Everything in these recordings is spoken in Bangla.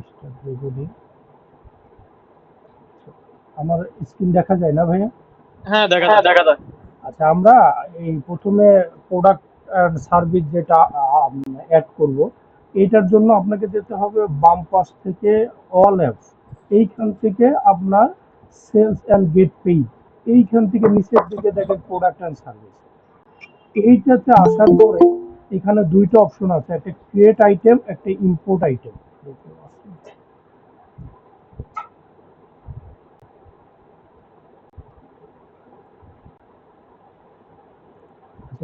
Start recording. আমার স্ক্রিন দেখা যায় না ভাইয়া? হ্যাঁ, দেখা হ্যাঁ, যাচ্ছে। দেখা যায়। আচ্ছা, আমরা এই প্রথমে প্রোডাক্ট অ্যান্ড সার্ভিস যেটা অ্যাড করব, এইটার জন্য আপনাকে যেতে হবে বাম পাশ থেকে অল অ্যাপস। এইখান থেকে আপনার সেলস অ্যান্ড গেট পেইড, এইখান থেকে নিচের দিকে দেখেন প্রোডাক্ট অ্যান্ড সার্ভিস। এইটাতে আসার পরে এখানে দুইটা অপশন আছে, একটা ক্রিয়েট আইটেম, একটা ইম্পোর্ট আইটেম।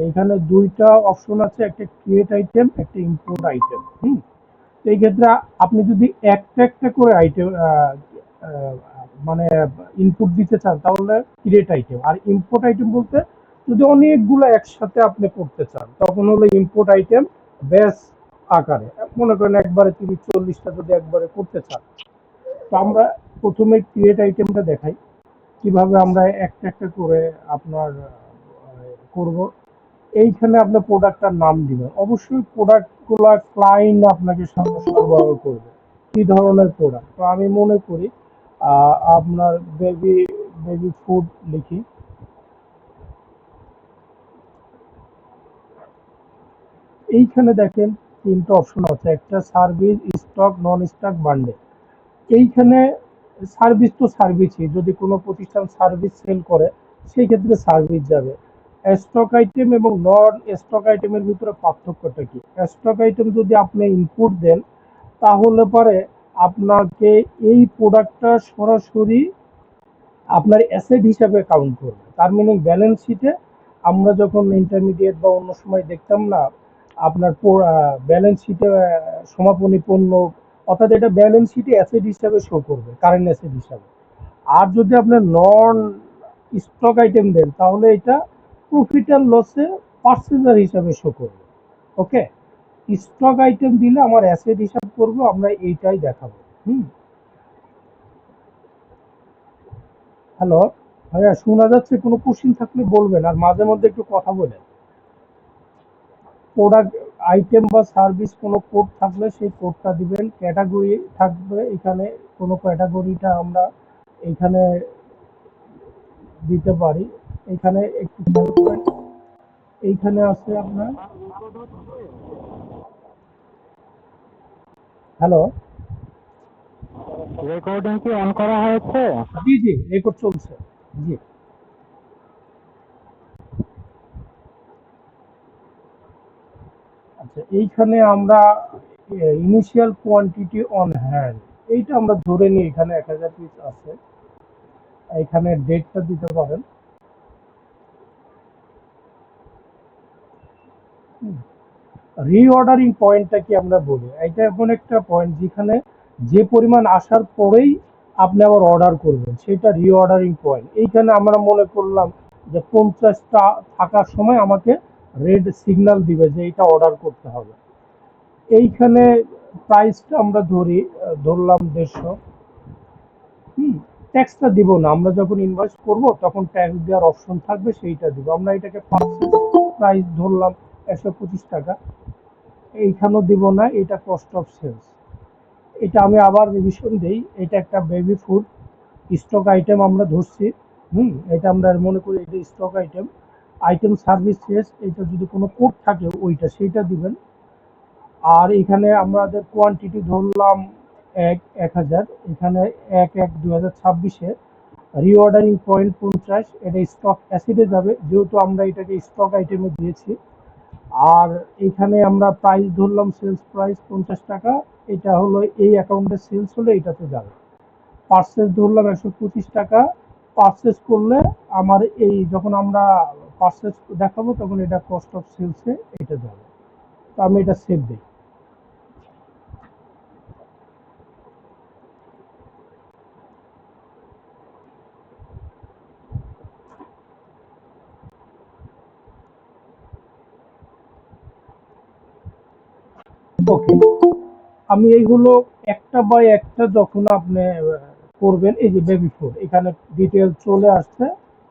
এখানে দুইটা অপশন আছে, একটা ক্রিয়েট আইটেম, একটা ইম্পোর্ট আইটেম। এই ক্ষেত্রে আপনি যদি একটা একটা করে আইটেম মানে ইনপুট দিতে চান তাহলে ক্রিয়েট আইটেম, আর ইম্পোর্ট আইটেম বলতে যদি অনেকগুলো একসাথে আপনি করতে চান তখন হলো ইম্পোর্ট আইটেম ব্যাস আকারে। মনে করেন একবারে 30-40টা যদি একবারে করতে চান, তো আমরা প্রথমে ক্রিয়েট আইটেমটা দেখাই কিভাবে আমরা একটা একটা করে আপনার করব। এইখানে আপনি প্রোডাক্টটার নাম দিবেন, অবশ্যই প্রোডাক্টগুলো ক্লায়েন্ট আপনাকে সরবরাহ করবে কি ধরনের প্রোডাক্ট। তো আমি মনে করি আপনার বেবি বেবি ফুড লিখি। এইখানে দেখেন তিনটা অপশন আছে, একটা সার্ভিস, স্টক, নন স্টক, বান্ডেল। এইখানে সার্ভিস তো সার্ভিসই, যদি কোনো প্রতিষ্ঠান সার্ভিস সেল করে সেই ক্ষেত্রে সার্ভিস যাবে। স্টক আইটেম এবং নন স্টক আইটেমের ভিতরে পার্থক্যটা কি? স্টক আইটেম যদি আপনি ইনপুট দেন তাহলে পরে আপনাকে এই প্রোডাক্টটা সরাসরি আপনার অ্যাসেট হিসাবে কাউন্ট করবে। তার মিনিং ব্যালেন্স শিটে আমরা যখন ইন্টারমিডিয়েট বা অন্য সময় দেখতাম না আপনার ব্যালেন্স শিটে সমাপনী পণ্য, অর্থাৎ এটা ব্যালেন্স শিটে অ্যাসেট হিসাবে শো করবে, কারেন্ট অ্যাসেট হিসাবে। আর যদি আপনার নন স্টক আইটেম দেন তাহলে এটা প্রফিট অ্যান্ড লসে পার্সেন্টার হিসাবে শো করবে। ওকে, স্টক আইটেম দিলে আমার অ্যাসেট হিসাব করবো, আমরা এইটাই দেখাবো। হ্যালো ভাইয়া, শোনা যাচ্ছে? কোনো কোশ্চিন থাকলে বলবেন, আর মাঝে মধ্যে একটু কথা বলেন। প্রোডাক্ট আইটেম বা সার্ভিস কোনো কোড থাকলে সেই কোডটা দিবেন। ক্যাটাগরি থাকবে এখানে, কোনো ক্যাটাগরিটা আমরা এখানে দিতে পারি। এখানে একটু খেয়াল করেন, এইখানে আছে আপনার। হ্যালো, রেকর্ডিং কি অন করা হয়েছে? জি জি, রেকর্ড চলছে। জি, আচ্ছা, এইখানে আমরা ইনিশিয়াল কোয়ান্টিটি অন হ্যান্ড, এইটা আমরা ধরে নিই এখানে 1000 পিস আছে। এখানে ডেটটা দিতে পারেন। রিঅর্ডারিং পয়েন্টটা কি আমরা বলি, এটা এমন একটা পয়েন্ট যেখানে যে পরিমাণ আসার পরেই আপনি আবার অর্ডার করবেন, সেটা রিঅর্ডারিং পয়েন্ট। এইখানে আমরা মনে করলাম যে 50টা থাকার সময় আমাকে রেড সিগন্যাল দিবে যে এটা অর্ডার করতে হবে। এইখানে প্রাইসটা আমরা ধরলাম 150। ট্যাক্সটা দিব না, আমরা যখন ইনভয়েস করব তখন ট্যাক্স দেওয়ার অপশন থাকবে, সেইটা দিব। আমরা এটাকে পারচেজ প্রাইস ধরলাম 125 টাকা, এইখানেও দিব না, এটা কস্ট অফ সেলস। এটা আমি আবার রিভিশন দেই, এটা একটা বেবি ফুড স্টক আইটেম আমরা ধরছি। এটা আমরা মনে করি এটা স্টক আইটেম। আইটেম সার্ভিস শেষ, এটা যদি কোনো কোড থাকে ওইটা সেইটা দিবেন। আর এখানে আমাদের কোয়ান্টিটি ধরলাম 1000। এখানে 1/1/2026-এ রিঅর্ডারিং পয়েন্ট 50, এটা স্টক অ্যাসিডে যাবে যেহেতু আমরা এটাকে স্টক আইটেমে দিয়েছি। আর এখানে আমরা প্রাইস ধরলাম সেলস প্রাইস 50 টাকা, এটা হলো এই অ্যাকাউন্টে সেলস হলে এটাতে যাবে। পার্সেস ধরলাম 125 টাকা, পার্সেস করলে আমার এই যখন আমরা পার্সেস দেখাবো তখন এটা কস্ট অফ সেলসে এটা যাবে। তো আমি এটা সেভ দিই। ওকে, আমি এইগুলো একটা বাই একটা যখন আপনি করবেন, এই যে বেবি ফুড এখানে ডিটেল চলে আসছে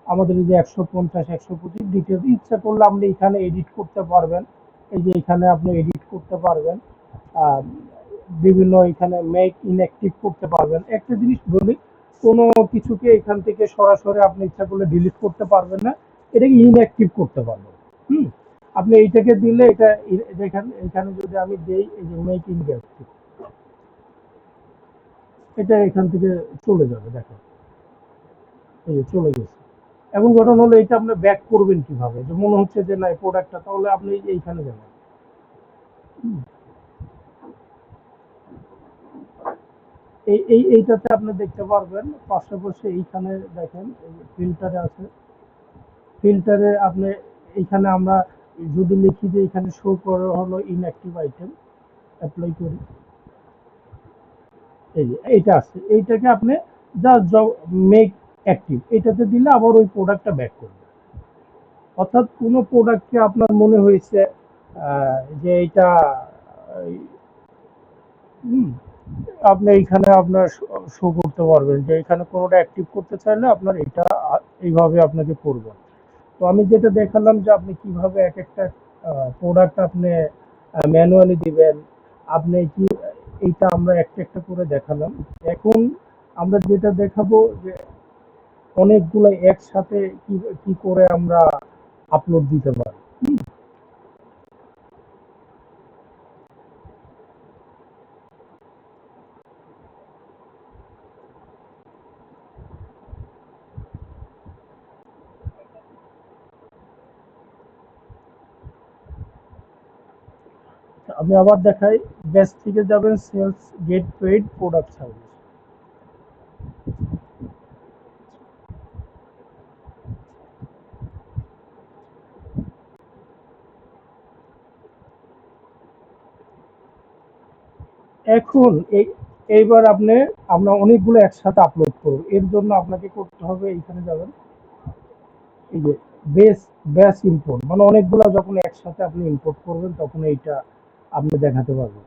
আমাদের, এই যে 150 125 ডিটেল ইচ্ছা করলে আপনি এখানে এডিট করতে পারবেন। এই যে এখানে আপনি এডিট করতে পারবেন। বিভিন্ন এখানে মেক ইনঅ্যাক্টিভ করতে পারবেন। একটা জিনিস বলি, কোনো কিছুকে এখান থেকে সরাসরি আপনি ইচ্ছা করলে ডিলিট করতে পারবেন না, এটাকে ইনঅ্যাক্টিভ করতে পারবেন। হুম, আপনি এইটাকে দিলে এটা এখানে এখানে যদি আমি দেই এই যে মেক ইনঅ্যাক্টিভ, এটা এখান থেকে চলে যাবে, দেখেন এই যে চলে গেছে। এখন ঘটনা হলো এটা আপনি ব্যাক করবেন কিভাবে, যে মনে হচ্ছে যে না এই প্রোডাক্টটা, তাহলে আপনি এইখানে যাবেন। এইটাতে আপনি দেখতে পারবেন পাশাপাশি এইখানে দেখেন ফিল্টারে আছে, ফিল্টারে আপনি এইখানে আমরা যদি লিখি যে এখানে শো করা হলো ইনঅ্যাক্টিভ আইটেম, অ্যাপ্লাই করি, এই যে এইটা আছে, এইটাকে আপনি জাস্ট মেক অ্যাক্টিভ এটাতে দিলে আবার ওই প্রোডাক্টটা ব্যাক করবে। অর্থাৎ কোনো প্রোডাক্টকে আপনার মনে হয়েছে যে এটা হুম, আপনি এইখানে আপনার শো করতে পারবেন যে এখানে কোনোটা অ্যাক্টিভ করতে চাইলে আপনার এটা এইভাবে আপনাকে করবে। তো আমি যেটা দেখালাম যে আপনি কিভাবে এক একটা প্রোডাক্ট আপনি ম্যানুয়ালি দিবেন, আপনি কি এইটা আমরা একটা একটা করে দেখালাম। এখন আমরা যেটা দেখাবো যে অনেকগুলো একসাথে কি কি করে আমরা আপলোড দিতে পারি। আমি আবার দেখাই, বেস থেকে যাবেন sales get paid product service. এখন এইবার আমরা অনেকগুলো একসাথে আপলোড করব, এর জন্য আপনাকে করতে হবে এইখানে যাবেন, এই যে বেস বেস ইম্পোর্ট, মানে অনেকগুলো যখন একসাথে আপনি ইম্পোর্ট করবেন তখন এইটা আপনি দেখাতে পারবেন।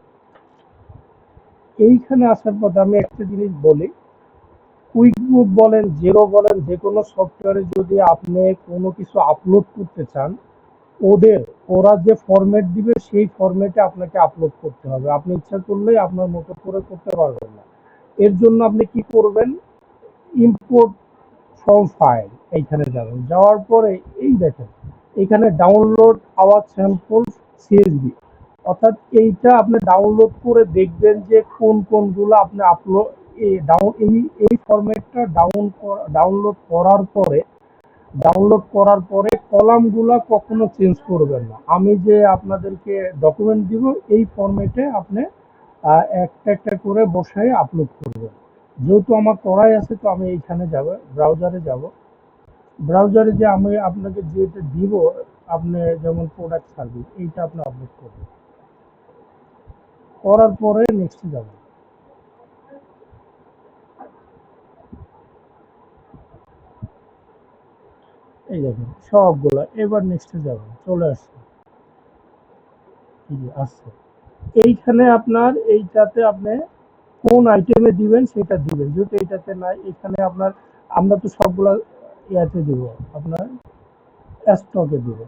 এইখানে আসার পর আমি একটা জিনিস বলি, কুইকবুক বলেন জেরো বলেন যে কোনো সফটওয়্যারে যদি আপনি কোনো কিছু আপলোড করতে চান, ওরা যে ফরম্যাট দিবে সেই ফরম্যাটে আপনাকে আপলোড করতে হবে, আপনি ইচ্ছা করলেই আপনার মতো করে করতে পারবেন না। এর জন্য আপনি কি করবেন, ইম্পোর্ট ফ্রম ফাইল এইখানে যাবেন, যাওয়ার পরে এই দেখেন এখানে ডাউনলোড আওয়ার স্যাম্পল সিএসভি, অর্থাৎ এইটা আপনি ডাউনলোড করে দেখবেন যে কোন কোনগুলো আপনি আপলোড এই ফরম্যাটটা ডাউনলোড করার পরে কলামগুলো কখনো চেঞ্জ করবেন না। আমি যে আপনাদেরকে ডকুমেন্ট দিব এই ফরম্যাটে আপনি একটা একটা করে বসায় আপলোড করবেন। যেহেতু আমার করাই আছে তো আমি এইখানে যাব, ব্রাউজারে যাব, ব্রাউজারে যে আমি আপনাকে যেটা দিব, আপনি যেমন প্রোডাক্ট সার্ভিস এইটা আপনি আপলোড করবেন, করার পরে নেক্সট যাবেন, এই দেখেন সবগুলো, এবার নেক্সটে যাবেন, চলে আসছে, এই যে আসছে। এইখানে আপনার এইটাতে আপনি কোন আইটেমে দিবেন সেটা দিবেন, যেহেতু এইটাতে নাই এখানে আপনার, আমরা তো সবগুলা ইয়াতে দিব, আপনার স্টকে দিব।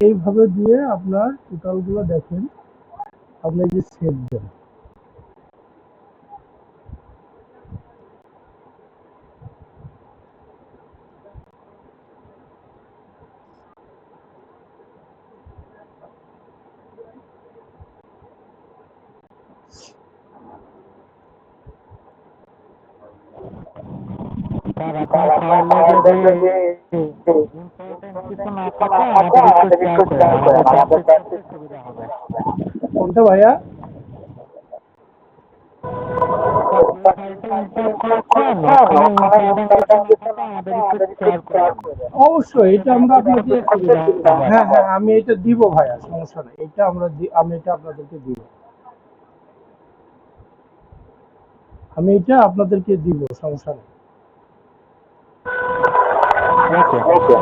এইভাবে দিয়ে আপনার টোটালগুলো দেখেন, আপনি যে সেভ দেন, স্যার আপনার ফাইলে যদি ইম্পর্টেন্ট কিছু না থাকে আমাদের একটু শেয়ার করেন, আমাদের প্র্যাকটিস করতে সুবিধা হবে। কোনটা ভাইয়া? স্যার ফাইলটা ইম্পোর্ট করার পর ওখানে ইম্পর্টেন্ট কিছু না থাকলে আমাদের একটু শেয়ার করে দেবেন। অবশ্যই এটা আমরা আমাদের আপনাকে, একটু সুবিধা হবে আর হ্যাঁ কি। হ্যাঁ আমি এটা দিব ভাইয়া, সমস্যা নেই, এটা আমি এটা আপনাদেরকে দিব, আমি এটা আপনাদেরকে দিব, সমস্যা নেই। ওকে।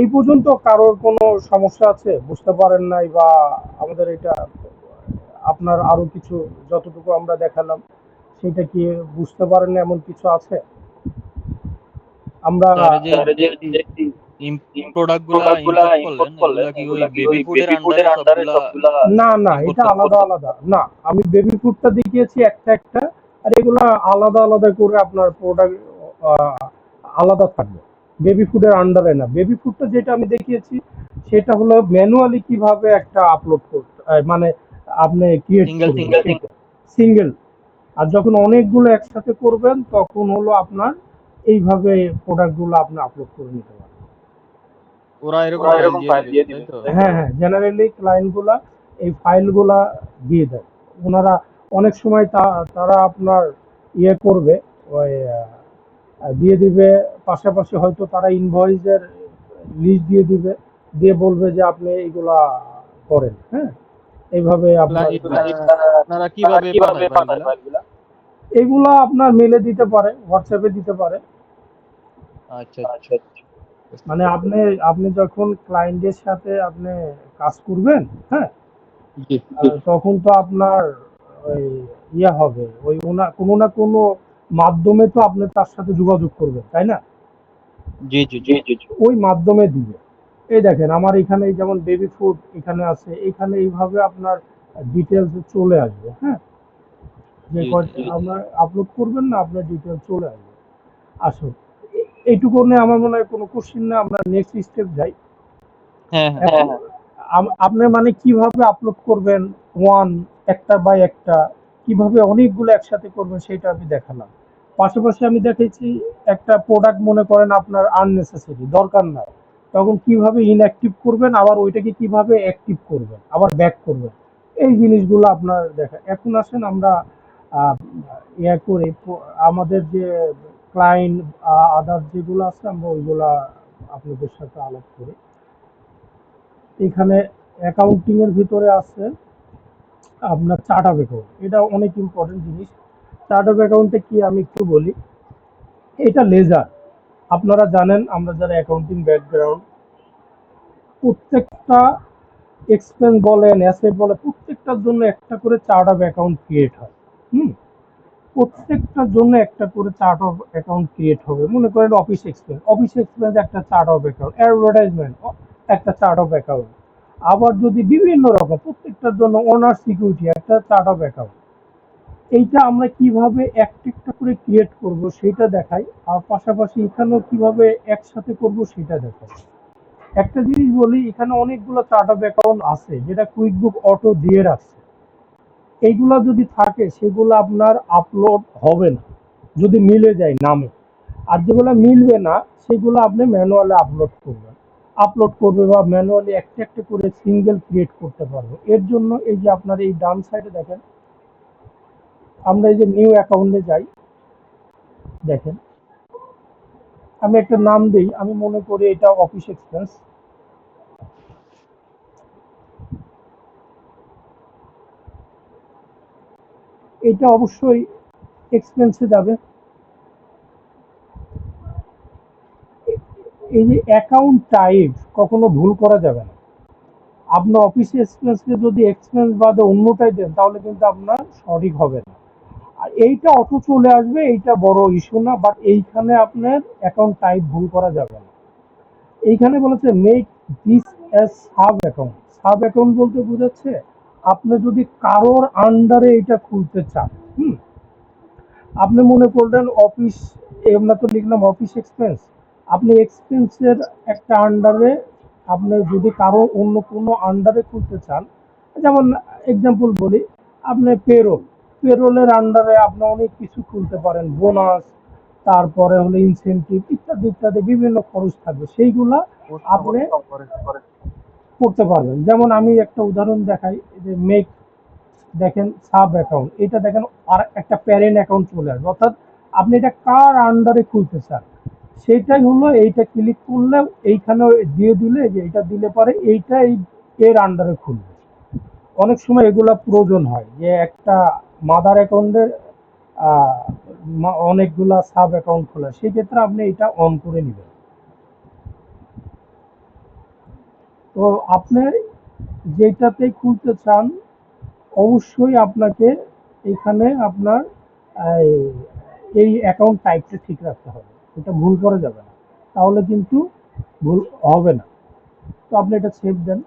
এই পর্যন্ত কারোর কোনো সমস্যা আছে, বুঝতে পারেন নাই, বা আমাদের এটা আপনার আরো কিছু যতটুকু আমরা দেখালাম সেটা কি বুঝতে পারেন না এমন কিছু আছে? আমরা স্যার এই যে প্রোডাক্ট গুলা ইম্পোর্ট করলেন এগুলা কি ওই বেবি ফুডের আন্ডারে সবগুলা না না ইম্পোর্ট এটা করতে আলাদা আলাদা না, আমি বেবি ফুডটা দেখিয়েছি একটা একটা, আর এগুলা আলাদা আলাদা করে আপনার প্রোডাক্ট আলাদা থাকবে, বেবি ফুডের আন্ডারে না। বেবি ফুডটা যেটা আমি দেখিয়েছি সেটা হলো ম্যানুয়ালি কিভাবে একটা আপলোড করতে, মানে আপনি ক্রিয়েট সিঙ্গেল করবেন সিঙ্গেল, আর যখন অনেকগুলো একসাথে করবেন তখন হলো আপনার এইভাবে প্রোডাক্টগুলো আপনি আপলোড করে নিতে পারেন। ওরা এরকম ফাইল দিয়ে দিবে তাই তো? হ্যাঁ হ্যাঁ জেনারেলি ক্লায়েন্টগুলা এই ফাইলগুলা দিয়ে দেয়, ওনারা অনেক সময় তারা আপনার ইয়ে করবে, ওই দিয়ে দিবে, পাশাপাশি হয়তো তারা ইনভয়েসের লিস্ট দিয়ে দিবে, দিয়ে বলবে যে আপনি এগুলা করেন, হ্যাঁ এইভাবে আপনার আপনারা কিভাবে পাঠায় ফাইলগুলা? এগুলা আপনার মেলে দিতে পারে, হোয়াটসঅ্যাপে দিতে পারে। আচ্ছা মানে আপনি আপনি যখন ক্লায়েন্টের সাথে আপনি কাজ করবেন, হ্যাঁ জি তখন তো আপনার ওই ইয়ে হবে, ওই কোনো না কোনো মাধ্যমে তো আপনি তার সাথে যোগাযোগ করবেন, তাই না? জি ওই মাধ্যমে দিবে। এই দেখেন আমার এখানে যেমন বেবি ফুড এখানে আছে, এখানে এইভাবে আপনার ডিটেলস চলে আসবে, হ্যাঁ যে জি কয়টা আপনার আপলোড করবেন না আপনার ডিটেলস চলে আসবে। আসুন এইটুকু নিয়ে আমার মনে হয় কোনো কোশ্চিন না, আমরা নেক্সট স্টেপ যাই। হ্যাঁ এখন আপনি মানে কিভাবে আপলোড করবেন, ওয়ান একটা বাই একটা, কিভাবে অনেকগুলো একসাথে করবেন সেটা আমি দেখালাম। পাশাপাশি আমি দেখেছি একটা প্রোডাক্ট মনে করেন আপনার আননেসেসারি দরকার নাই, তখন কিভাবে ইনঅ্যাক্টিভ করবেন, আবার ওইটাকে কিভাবে অ্যাক্টিভ করবেন, আবার ব্যাক করবেন, এই জিনিসগুলো আপনার দেখা। এখন আসেন আমরা ইয়ে করে আমাদের যে ক্লায়েন্ট আদার যেগুলো আছে আমরা ওইগুলা আপনাদের সাথে আলাপ করি। এখানে অ্যাকাউন্টিং এর ভিতরে আছে আপনার চার্ট অফ অ্যাকাউন্ট, এটা অনেক ইম্পর্টেন্ট জিনিস। চার্ট অফ অ্যাকাউন্টে কি আমি একটু বলি, এটা লেজার। আপনারা জানেন আমরা যারা অ্যাকাউন্টিং ব্যাকগ্রাউন্ড, প্রত্যেকটা এক্সপেন্স বলেন অ্যাসেট বলে প্রত্যেকটার জন্য একটা করে চার্ট অফ অ্যাকাউন্ট ক্রিয়েট হয়। হুম প্রত্যেকটার জন্য একটা করে চার্ট অফ অ্যাকাউন্ট ক্রিয়েট হবে। মনে করেন অফিস এক্সপেন্স একটা চার্ট অফ অ্যাকাউন্ট, অ্যাডভার্টাইজমেন্ট একটা চার্ট অফ অ্যাকাউন্ট, আবার যদি বিভিন্ন রকম প্রত্যেকটার জন্য ওনার সিকিউরিটি একটা চার্ট অফ অ্যাকাউন্ট। এইটা আমরা কিভাবে একটা একটা করে ক্রিয়েট করব সেটা দেখাই, আর পাশাপাশি এখানেও কিভাবে একসাথে করব সেটা দেখাই। একটা জিনিস বলি, এখানে অনেকগুলো চার্ট অফ অ্যাকাউন্ট আছে যেটা কুইকবুক অটো দিয়ে রাখছে, এইগুলা যদি থাকে সেগুলো আপনার আপলোড হবে না যদি মিলে যায় নামে, আর যেগুলো মিলবে না সেগুলো আপনি ম্যানুয়ালি আপলোড করবে বা ম্যানুয়ালি একটা একটা করে সিঙ্গেল ক্রিয়েট করতে পারবে। এর জন্য এই যে আপনার এই ডান সাইডে দেখেন, আমরা এই যে নিউ অ্যাকাউন্টে যাই, দেখেন আমি একটা নাম দিই, আমি মনে করি এটা অফিস এক্সপেন্স। এটা অবশ্যই এক্সপেন্সে যাবে। এই যে অ্যাকাউন্ট টাইপ কখনো ভুল করা যাবে না, আপনার অফিস এক্সপেন্সকে যদি এক্সপেন্স বাদে অন্যটাই দেন তাহলে কিন্তু আপনার সঠিক হবে না। আর এইটা অটো চলে আসবে, এইটা বড় ইস্যু না, বাট এইখানে আপনার অ্যাকাউন্ট টাইপ ভুল করা যাবে না। এইখানে বলেছে make this as sub account, sub account বলতে বোঝাচ্ছে আপনি যদি কারোর আন্ডারে এটা খুলতে চান, আপনি মনে করলেন অফিস, আমরা তো লিখলাম অফিস এক্সপেন্স, আপনি এক্সপেন্সের একটা আন্ডারে আপনি যদি কারো অন্য কোনো আন্ডারে খুলতে চান, যেমন এক্সাম্পল বলি, আপনি পেরোলের আন্ডারে আপনি অনেক কিছু খুলতে পারেন, বোনাস, তারপরে হলো ইনসেনটিভ ইত্যাদি ইত্যাদি বিভিন্ন খরচ থাকবে, সেইগুলা আপনি করতে পারবেন। যেমন আমি একটা উদাহরণ দেখাই, যে মেক, দেখেন সাব অ্যাকাউন্ট, এটা দেখেন আর একটা প্যারেন্ট অ্যাকাউন্ট চলে আসবে, অর্থাৎ আপনি এটা কার আন্ডারে খুলতে চান সেইটাই হলো, এইটা ক্লিক করলে এইখানে দিয়ে দিলে, যে এটা দিলে পরে এইটা এর আন্ডারে খুলবে। অনেক সময় এগুলা প্রয়োজন হয় যে একটা মাদার অ্যাকাউন্টের অনেকগুলা সাব অ্যাকাউন্ট খোলা, সেই ক্ষেত্রে আপনি এটা অন করে নেবেন। তো আপনি যেটাতে খুলতে চান অবশ্যই আপনাকে এখানে আপনার এই অ্যাকাউন্ট টাইপটা ঠিক রাখতে হবে, এটা ভুল করা যাবে না, তাহলে কিন্তু ভুল হবে না। তো আপনি এটা সেভ দেন।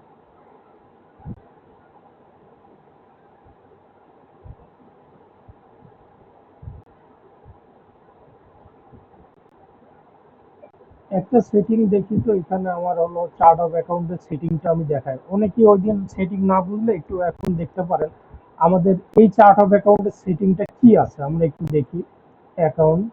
একটা সেটিং দেখি তো, এখানে আমার হলো চার্ট অফ অ্যাকাউন্টের সেটিংটা আমি দেখাই, অনেকেই ওই দিন সেটিং না বুঝলে একটু এখন দেখতে পারেন আমাদের এই চার্ট অফ অ্যাকাউন্টের সেটিংটা কি আছে, আমরা একটু দেখি। অ্যাকাউন্ট,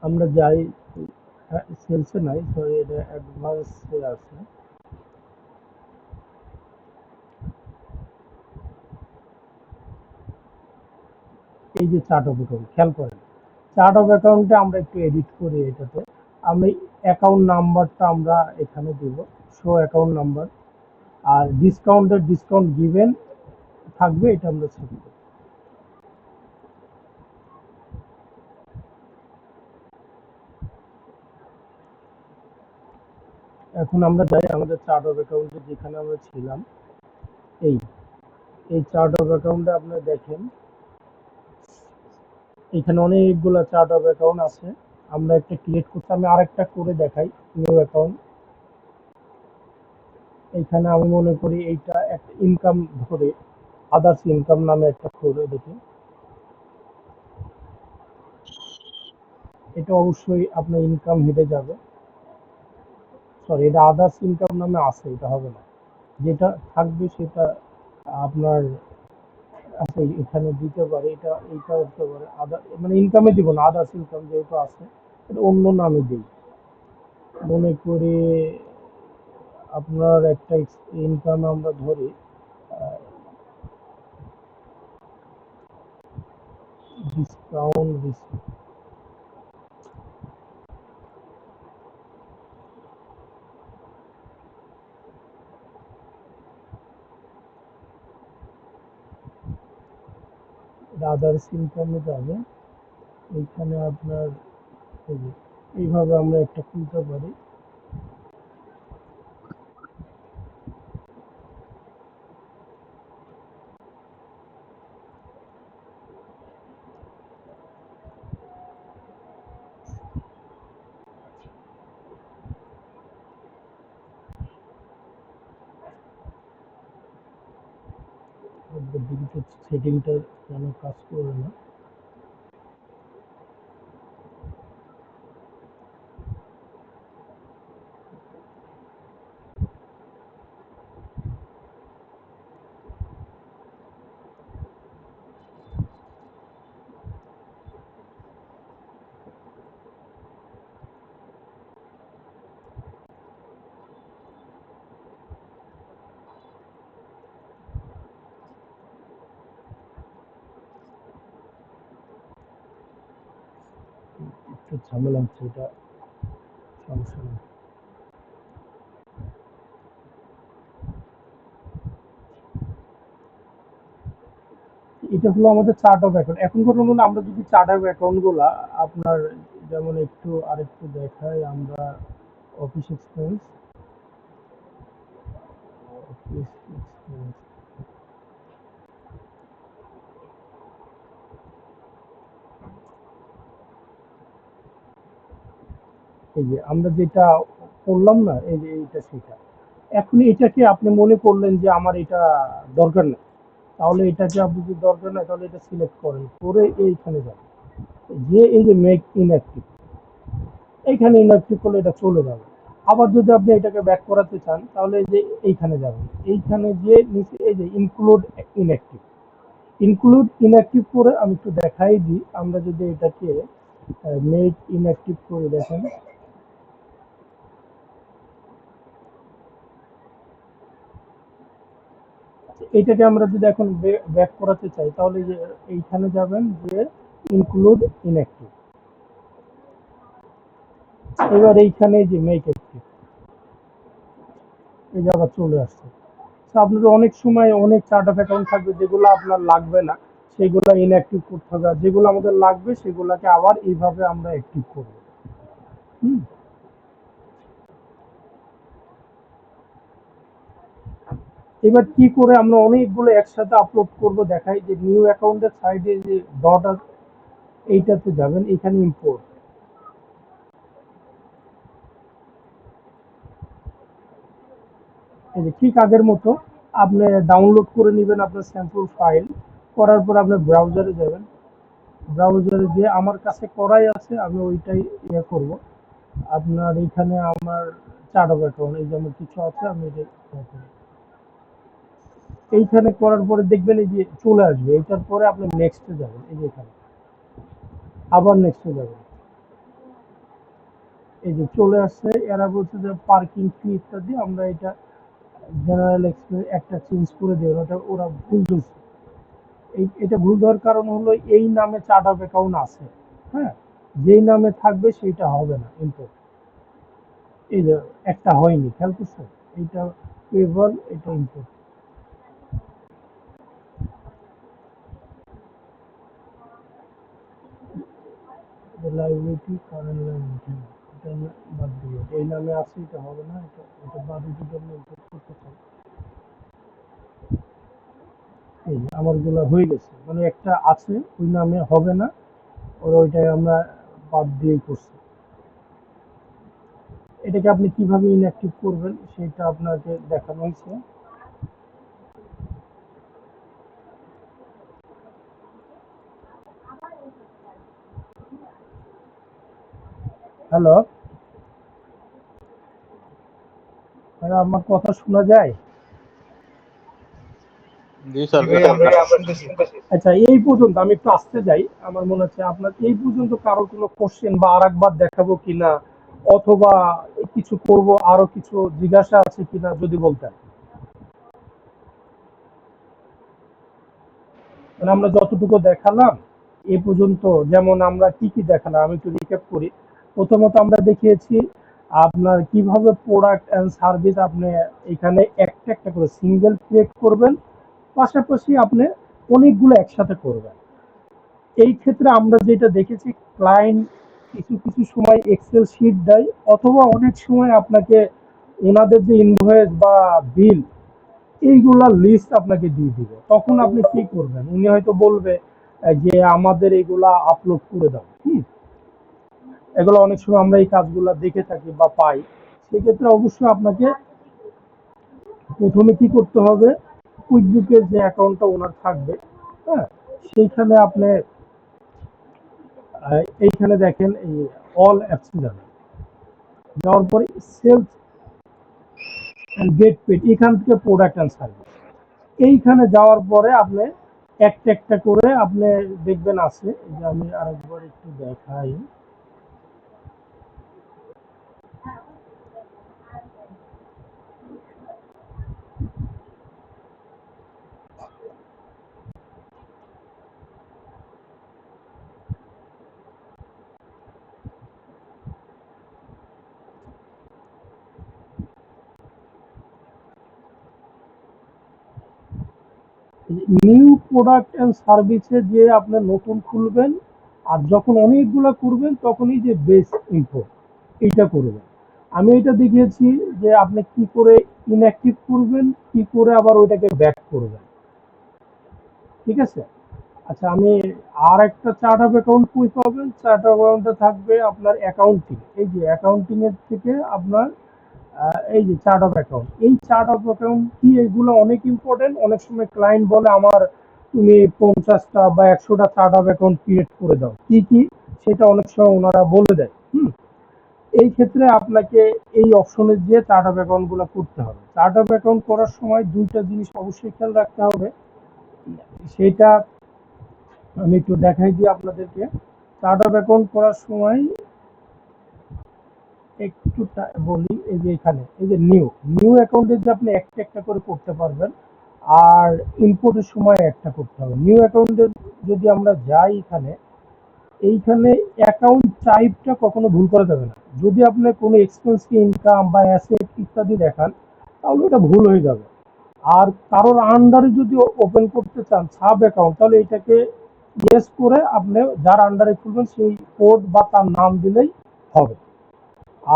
আমরা যাই, সেলসে নাই, সরি এটা অ্যাডভান্সে আছে। এই যে চার্ট অফ অ্যাকাউন্ট, খেয়াল করেন চার্ট অফ অ্যাকাউন্টে আমরা একটু এডিট করি, এটাতে আমি অ্যাকাউন্ট নাম্বারটা আমরা এখানে দিব, শো অ্যাকাউন্ট নাম্বার, আর ডিসকাউন্ট গিভেন থাকবে, এটা আমরা সেভ করি। এখন আমরা যাই আমাদের চার্ট অফ অ্যাকাউন্টে, যেখানে আমরা ছিলাম, এই এই চার্ট অফ অ্যাকাউন্টে আপনারা দেখেন এখানে অনেকগুলো চার্ট অফ অ্যাকাউন্ট আছে, আমরা একটা ক্রিয়েট করতে, আমি আরেকটা করে দেখাই, নিউ অ্যাকাউন্ট। এইখানে আমি মনে করি এইটা একটা ইনকাম ধরে, আদার্স ইনকাম নামে একটা করে দেখি, এটা অবশ্যই আপনার ইনকাম হেঁটে যাবে, সরি এটা আদার্স ইনকাম নামে আছে, এটা হবে না, যেটা থাকবে সেটা আপনার আছে, এখানে দিতে পারে, এইটা হতে পারে আদার, মানে ইনকামে দিব না, আদার্স ইনকাম যেহেতু আছে এটা অন্য নামে দিই, মনে করি আপনার একটা ইনকাম আমরা ধরি, ডিসকাউন্ট রিসিভ, আদার্স ইনকামে যাবে, এইখানে আপনার এইভাবে আমরা একটা খুলতে পারি। সেটিংটা যেন কাজ করে না, একটু ঝামেলা হচ্ছে, এটা সমস্যা নেই। এটা হলো আমাদের চার্ট অফ অ্যাকাউন্ট। এখন ধরুন হলো আমরা যদি চার্ট অফ অ্যাকাউন্ট গুলা আপনার, যেমন একটু আরেকটু দেখাই আমরা, অফিস এক্সপেন্স, অফিস এক্সপেন্স, এই যে আমরা যেটা করলাম না, এই যে এইটা সেটা। এখন এটাকে আপনি মনে করলেন যে আমার এটা দরকার নেই, তাহলে এটাকে আপনি যদি দরকার নেই তাহলে এটা সিলেক্ট করেন, করে এইখানে যান, যে এই যে মেক ইনঅ্যাক্টিভ, এইখানে ইনঅ্যাক্টিভ করলে এটা চলে যাবে। আবার যদি আপনি এটাকে ব্যাক করাতে চান তাহলে এই যে এইখানে যাবেন, এইখানে যে নিচে এই যে ইনক্লুড ইনঅ্যাক্টিভ, ইনক্লুড ইনঅ্যাক্টিভ করে আমি একটু দেখাই দিই। আমরা যদি এটাকে মেক ইনঅ্যাক্টিভ করে দেখেন, এইটাকে আমরা যদি এখন ব্যাক করাতে চাই তাহলে যে এইখানে যাবেন, যে ইনক্লুড ইনঅ্যাক্টিভ, এবার এইখানে যে মেক অ্যাক্টিভ, এই যে আবার চলে আসছে। আপনার অনেক সময় অনেক চার্ট অফ অ্যাকাউন্ট থাকবে যেগুলো আপনার লাগবে না, সেগুলো ইনঅ্যাক্টিভ করতে হবে, আর যেগুলো আমাদের লাগবে সেগুলোকে আবার এইভাবে আমরা অ্যাক্টিভ করব। হুম, এবার কি করে আমরা অনেকগুলো একসাথে আপলোড করব দেখাই। যে নিউ অ্যাকাউন্টের সাইডে যে ডট আছে এইটাতে যাবেন, এখানে ইম্পোর্ট, এই যে ঠিক আগের মতো আপনি ডাউনলোড করে নেবেন আপনার স্যাম্পল ফাইল, করার পর আপনার ব্রাউজারে যাবেন, ব্রাউজারে যে আমার কাছে করাই আছে আমি ওইটাই ইয়ে করব। আপনার এইখানে আমার চার্ট অফ অ্যাকাউন্ট এই যেমন কিছু আছে, আমি এটা ইয়ে করব। এইখানে করার পরে দেখবেন এই যে চলে আসবে, এটার পরে আপনি নেক্সটে যাবেন, এই যে এখানে আবার নেক্সটে যাবেন, এই যে চলে আসছে। এরা বলছে যে পার্কিং ফি ইত্যাদি, আমরা এটা জেনারেল এক্সপেন্স একটা চেঞ্জ করে দেবেন, ওটা ওরা ভুল ধরছে। এটা ভুল দেওয়ার কারণ হলো এই নামে চার্ট অফ অ্যাকাউন্ট আছে, হ্যাঁ, যেই নামে থাকবে সেইটা হবে না ইম্পোর্ট, এই যে একটা হয়নি, খেয়াল করছে, এইটা পেবল, এটা ইম্পোর্ট। লাইবিলিটি কারেন্ট লাইবিলিটি, এটা বাদ দিয়ে এই নামে আছে, এটা হবে না, এটা এটা বাদে যদি আমরা ইম্পোর্ট করতে চাই, এই যে আমারগুলো হয়ে গেছে, মানে একটা আছে ওই নামে হবে না, ওরা ওইটাই আমরা বাদ দিয়ে করছি। এটাকে আপনি কিভাবে ইনঅ্যাক্টিভ করবেন সেটা আপনাকে দেখানো হয়েছে। হ্যালো, আমার কথা শোনা যায়? জি স্যার, আচ্ছা, এই পর্যন্ত আমি একটু আসতে যাই। আমার মনে হচ্ছে আপনার এই পর্যন্ত কারো কোনো কোশ্চেন বা আরেকবার দেখাবো কিনা, অথবা কিছু করব আরো কিছু জিজ্ঞাসা আছে কিনা যদি বলতেন। মানে আমরা যতটুকু দেখালাম এ পর্যন্ত, যেমন আমরা কি কি দেখালাম আমি একটু রিক্যাপ করি। প্রথমত আমরা দেখিয়েছি আপনার কিভাবে প্রোডাক্ট অ্যান্ড সার্ভিস আপনি এখানে একটা একটা করে সিঙ্গেল ক্রিয়েট করবেন, পাশাপাশি আপনি অনেকগুলো একসাথে করবেন। এই ক্ষেত্রে আমরা যেটা দেখেছি, ক্লায়েন্ট কিছু কিছু সময় এক্সেল শিট দেয়, অথবা অনেক সময় আপনাকে ওনাদের যে ইনভয়েস বা বিল এইগুলা লিস্ট আপনাকে দিয়ে দিবে। তখন আপনি কি করবেন, উনি হয়তো বলবে যে আমাদের এইগুলা আপলোড করে দাও। এগুলো অনেক সময় আমরা এই কাজগুলো দেখে থাকি বা পাই। সেক্ষেত্রে অবশ্যই আপনাকে প্রথমে কি করতে হবে, কুইকবুকের যে অ্যাকাউন্টটা ওনার থাকবে, হ্যাঁ, সেইখানে আপনি এইখানে দেখেন এই অল অ্যাপস যাবেন, যাওয়ার পরে সেলস অ্যান্ড গেট পেড, এখান থেকে প্রোডাক্ট অ্যান্ড সার্ভিস, এইখানে যাওয়ার পরে আপনি একটা একটা করে আপনি দেখবেন আছে। এই যে আমি আরেকবার একটু দেখাই, নিউ প্রোডাক্ট অ্যান্ড সার্ভিসে যে আপনি নতুন খুলবেন, আর যখন অনেকগুলো করবেন তখনই যে বেস ইনফো এইটা করবেন। আমি এটা দেখিয়েছি যে আপনি কি করে ইনঅ্যাক্টিভ করবেন, কি করে আবার ওইটাকে ব্যাক করবেন, ঠিক আছে। আচ্ছা, আমি আর একটা চার্ট অফ অ্যাকাউন্ট কই পাবেন? চার্ট অফ অ্যাকাউন্টে থাকবে আপনার অ্যাকাউন্টিং। এই যে অ্যাকাউন্টিং এর থেকে আপনার এই যে চার্ট অফ অ্যাকাউন্ট, এই চার্ট অফ অ্যাকাউন্ট কি, এগুলো অনেক ইম্পর্টেন্ট। অনেক সময় ক্লায়েন্ট বলে আমার তুমি 50টা বা 100টা চার্ট অফ অ্যাকাউন্ট ক্রিয়েট করে দাও, কি কি সেটা অনেক সময় ওনারা বলে দেয়। এই ক্ষেত্রে আপনাকে এই অপশনে গিয়ে চার্ট অফ অ্যাকাউন্ট গুলো করতে হবে। চার্ট অফ অ্যাকাউন্ট করার সময় দুইটা জিনিস অবশ্যই খেয়াল রাখতে হবে, সেটা আমি একটু দেখাই দিই আপনাদেরকে। চার্ট অফ অ্যাকাউন্ট করার সময় একটু বলি, এই যে এখানে এই যে নিউ নিউ অ্যাকাউন্টে যে আপনি একটা একটা করে করতে পারবেন, আর ইম্পোর্টের সময় একটা করতে হবে। নিউ অ্যাকাউন্টে যদি আমরা যাই, এখানে এইখানে অ্যাকাউন্ট টাইপটা কখনো ভুল করা যাবে না। যদি আপনি কোনো এক্সপেন্স ইনকাম বা অ্যাসেট ইত্যাদি দেখান, তাহলে এটা ভুল হয়ে যাবে। আর কারোর আন্ডারে যদি ওপেন করতে চান সাব অ্যাকাউন্ট, তাহলে এটাকে ইয়েস করে আপনি যার আন্ডারে খুলবেন সেই কোড বা তার নাম দিলেই হবে।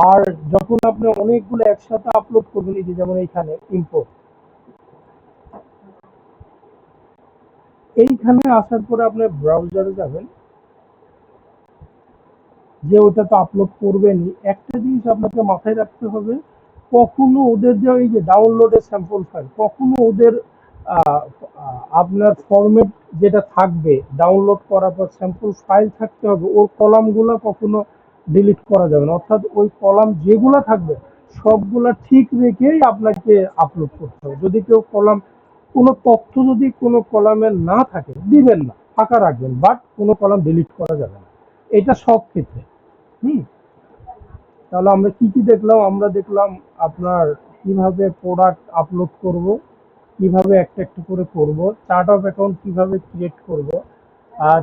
আর যখন আপনি অনেকগুলো একসাথে আপলোড করবেন, এই যে যেমন এইখানে ইম্পোর্ট, এইখানে আসার পরে আপনি ব্রাউজারে যাবেন, যে ওটা তো আপলোড করবেনই। একটা জিনিস আপনাকে মাথায় রাখতে হবে, কখনো ওদের যে এই যে ডাউনলোডের স্যাম্পল ফাইল, কখনো ওদের আপনার ফরম্যাট যেটা থাকবে ডাউনলোড করার পর স্যাম্পল ফাইল থাকতে হবে, ওর কলামগুলো কখনো ডিলিট করা যাবে না। অর্থাৎ ওই কলাম যেগুলো থাকবে সবগুলা ঠিক রেখেই আপনাকে আপলোড করতে হবে। যদি কেউ কলাম, কোনো তথ্য যদি কোনো কলামে না থাকে দিবেন না, ফাঁকা রাখবেন, বাট কোনো কলাম ডিলিট করা যাবে না। এটা সব ক্ষেত্রে। হুম তাহলে আমরা কি কি দেখলাম? আমরা দেখলাম আপনার কিভাবে প্রোডাক্ট আপলোড করব, কিভাবে একটা একটা করে করব, চার্ট অফ অ্যাকাউন্ট কিভাবে ক্রিয়েট করব,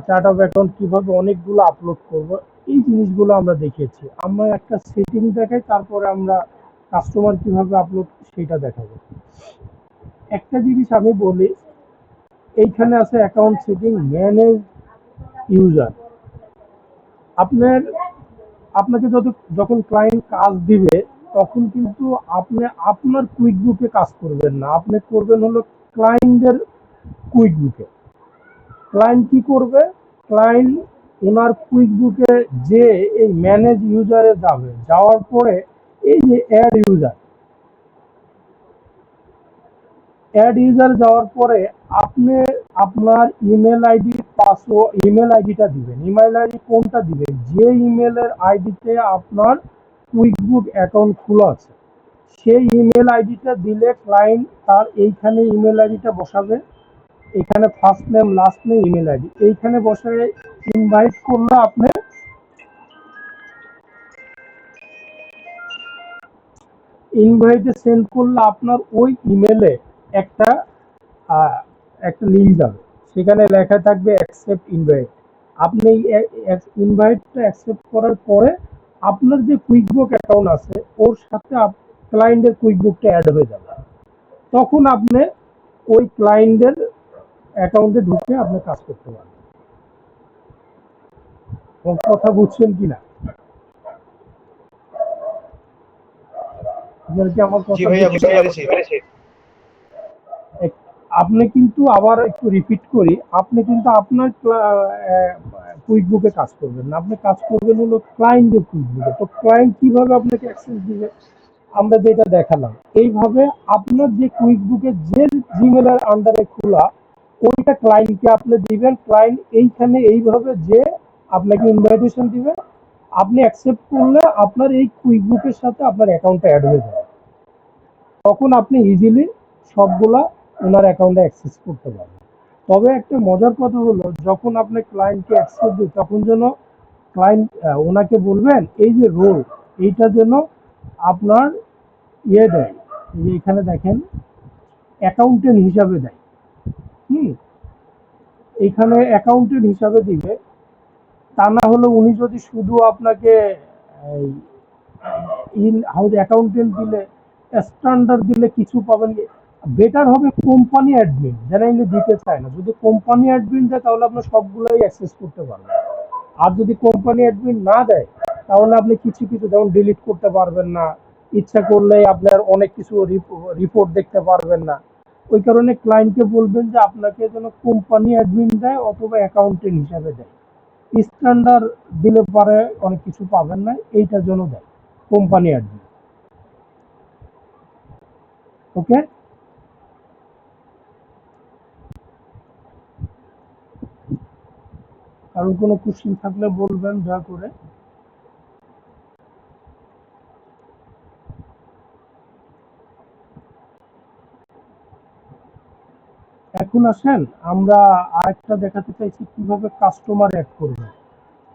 চার্ট অফ অ্যাকাউন্ট কিভাবে অনেকগুলো আপলোড করব, এই জিনিসগুলো আমরা দেখিয়েছি। আমরা একটা সেটিং দেখাই, তারপরে আমরা কাস্টমার কিভাবে আপলোড সেটা দেখাবো। একটা জিনিস আমি বলি, এইখানে আছে অ্যাকাউন্ট সেটিং, ম্যানেজ ইউজার। আপনার আপনাকে যখন ক্লায়েন্ট কাজ দিবে, তখন কিন্তু আপনি আপনার কুইক বুকে কাজ করবেন না, আপনি করবেন হলো ক্লায়েন্টের কুইক বুকে। ক্লায়েন্ট কি করবে? ক্লায়েন্ট ওনার কুইক বুকে যে এই ম্যানেজ ইউজারে যাবে, যাওয়ার পরে এই যে অ্যাড ইউজার যাওয়ার পরে আপনি আপনার ইমেল আইডি, পাসওয়ার্ড, ইমেল আইডিটা দিবেন। ইমেল আইডি কোনটা দিবেন? যে ইমেলের আইডিতে আপনার কুইকবুক অ্যাকাউন্ট খোলা আছে, সেই ইমেল আইডিটা দিলে ক্লায়েন্ট তার এইখানে ইমেল আইডিটা বসাবে। এখানে first name last name email ID এইখানে বসায় ইনভাইট করলে আপনি ইনভাইটে সেন্ড করলে আপনার ওই ইমেলে একটা একটা লিঙ্ক যাবে, সেখানে লেখা থাকবে অ্যাকসেপ্ট ইনভাইট। আপনি ইনভাইটটা অ্যাকসেপ্ট করার পরে আপনার যে কুইকবুক অ্যাকাউন্ট আছে ওর সাথে ক্লায়েন্টের কুইকবুকটা অ্যাড হয়ে যাবে। তখন আপনি ওই ক্লায়েন্টের অ্যাকাউন্টে ঢুকে আপনি কাজ করতে পারবেন। কথা বুঝছেন কিনা? আপনার কি আমার জি কথা ভাইয়া, বুঝতে পেরেছি। আপনি কিন্তু আবার একটু রিপিট করি, আপনি কিন্তু আপনার কুইকবুকে কাজ করবেন না, আপনি কাজ করবেন হলো ক্লায়েন্টের কুইকবুকে। তো ক্লায়েন্ট কিভাবে আপনাকে অ্যাক্সেস দিবে? আমরা যেটা দেখালাম এইভাবে আপনার যে কুইকবুকে যে জিমেলের আন্ডারে খোলা, ওইটা ক্লায়েন্টকে আপনি দিবেন। ক্লায়েন্ট এইখানে এইভাবে যে আপনাকে ইনভাইটেশন দিবে, আপনি অ্যাকসেপ্ট করলে আপনার এই কুইকবুকের সাথে আপনার অ্যাকাউন্টটা অ্যাড হয়ে যাবে। তখন আপনি ইজিলি সবগুলা ওনার অ্যাকাউন্টে অ্যাক্সেস করতে পারবেন। তবে একটা মজার কথা হলো, যখন আপনি ক্লায়েন্টকে অ্যাক্সেস দিন, তখন যেন ক্লায়েন্ট ওনাকে বলবেন এই যে রোল, এইটা যেন আপনার দেয়, এই যে এখানে দেখেন অ্যাকাউন্টেন্ট হিসাবে দেয়। হুম এখানে অ্যাকাউন্টেন্ট হিসাবে দিবে। তা না হলে উনি যদি শুধু আপনাকে ইন হাউস অ্যাকাউন্টেন্ট দিলে, স্ট্যান্ডার্ড দিলে কিছু পাবেন। বেটার হবে কোম্পানি অ্যাডমিন, যারা এগুলো দিতে চায় না। যদি কোম্পানি অ্যাডমিন দেয় তাহলে আপনি সবগুলোই অ্যাক্সেস করতে পারবেন। আর যদি কোম্পানি অ্যাডমিন না দেয়, তাহলে আপনি কিছু কিছু যেমন ডিলিট করতে পারবেন না, ইচ্ছা করলে আপনার অনেক কিছু রিপোর্ট দেখতে পারবেন না। ওই কারণে ক্লায়েন্টকে বলবেন যে আপনাকে যেন কোম্পানি অ্যাডমিন দেয় অথবা অ্যাকাউন্টেন্ট হিসাবে দেয়। স্ট্যান্ডার্ড দিলে পরে অনেক কিছু পাবেন না, এইটার জন্য দেয় কোম্পানি অ্যাডমিন। ওকে, কারণ কোনো কোশ্চিন থাকলে বলবেন দয়া করে। এখন আসেন আমরা আরেকটা দেখাতে চাইছি কিভাবে কাস্টমার অ্যাড করবেন।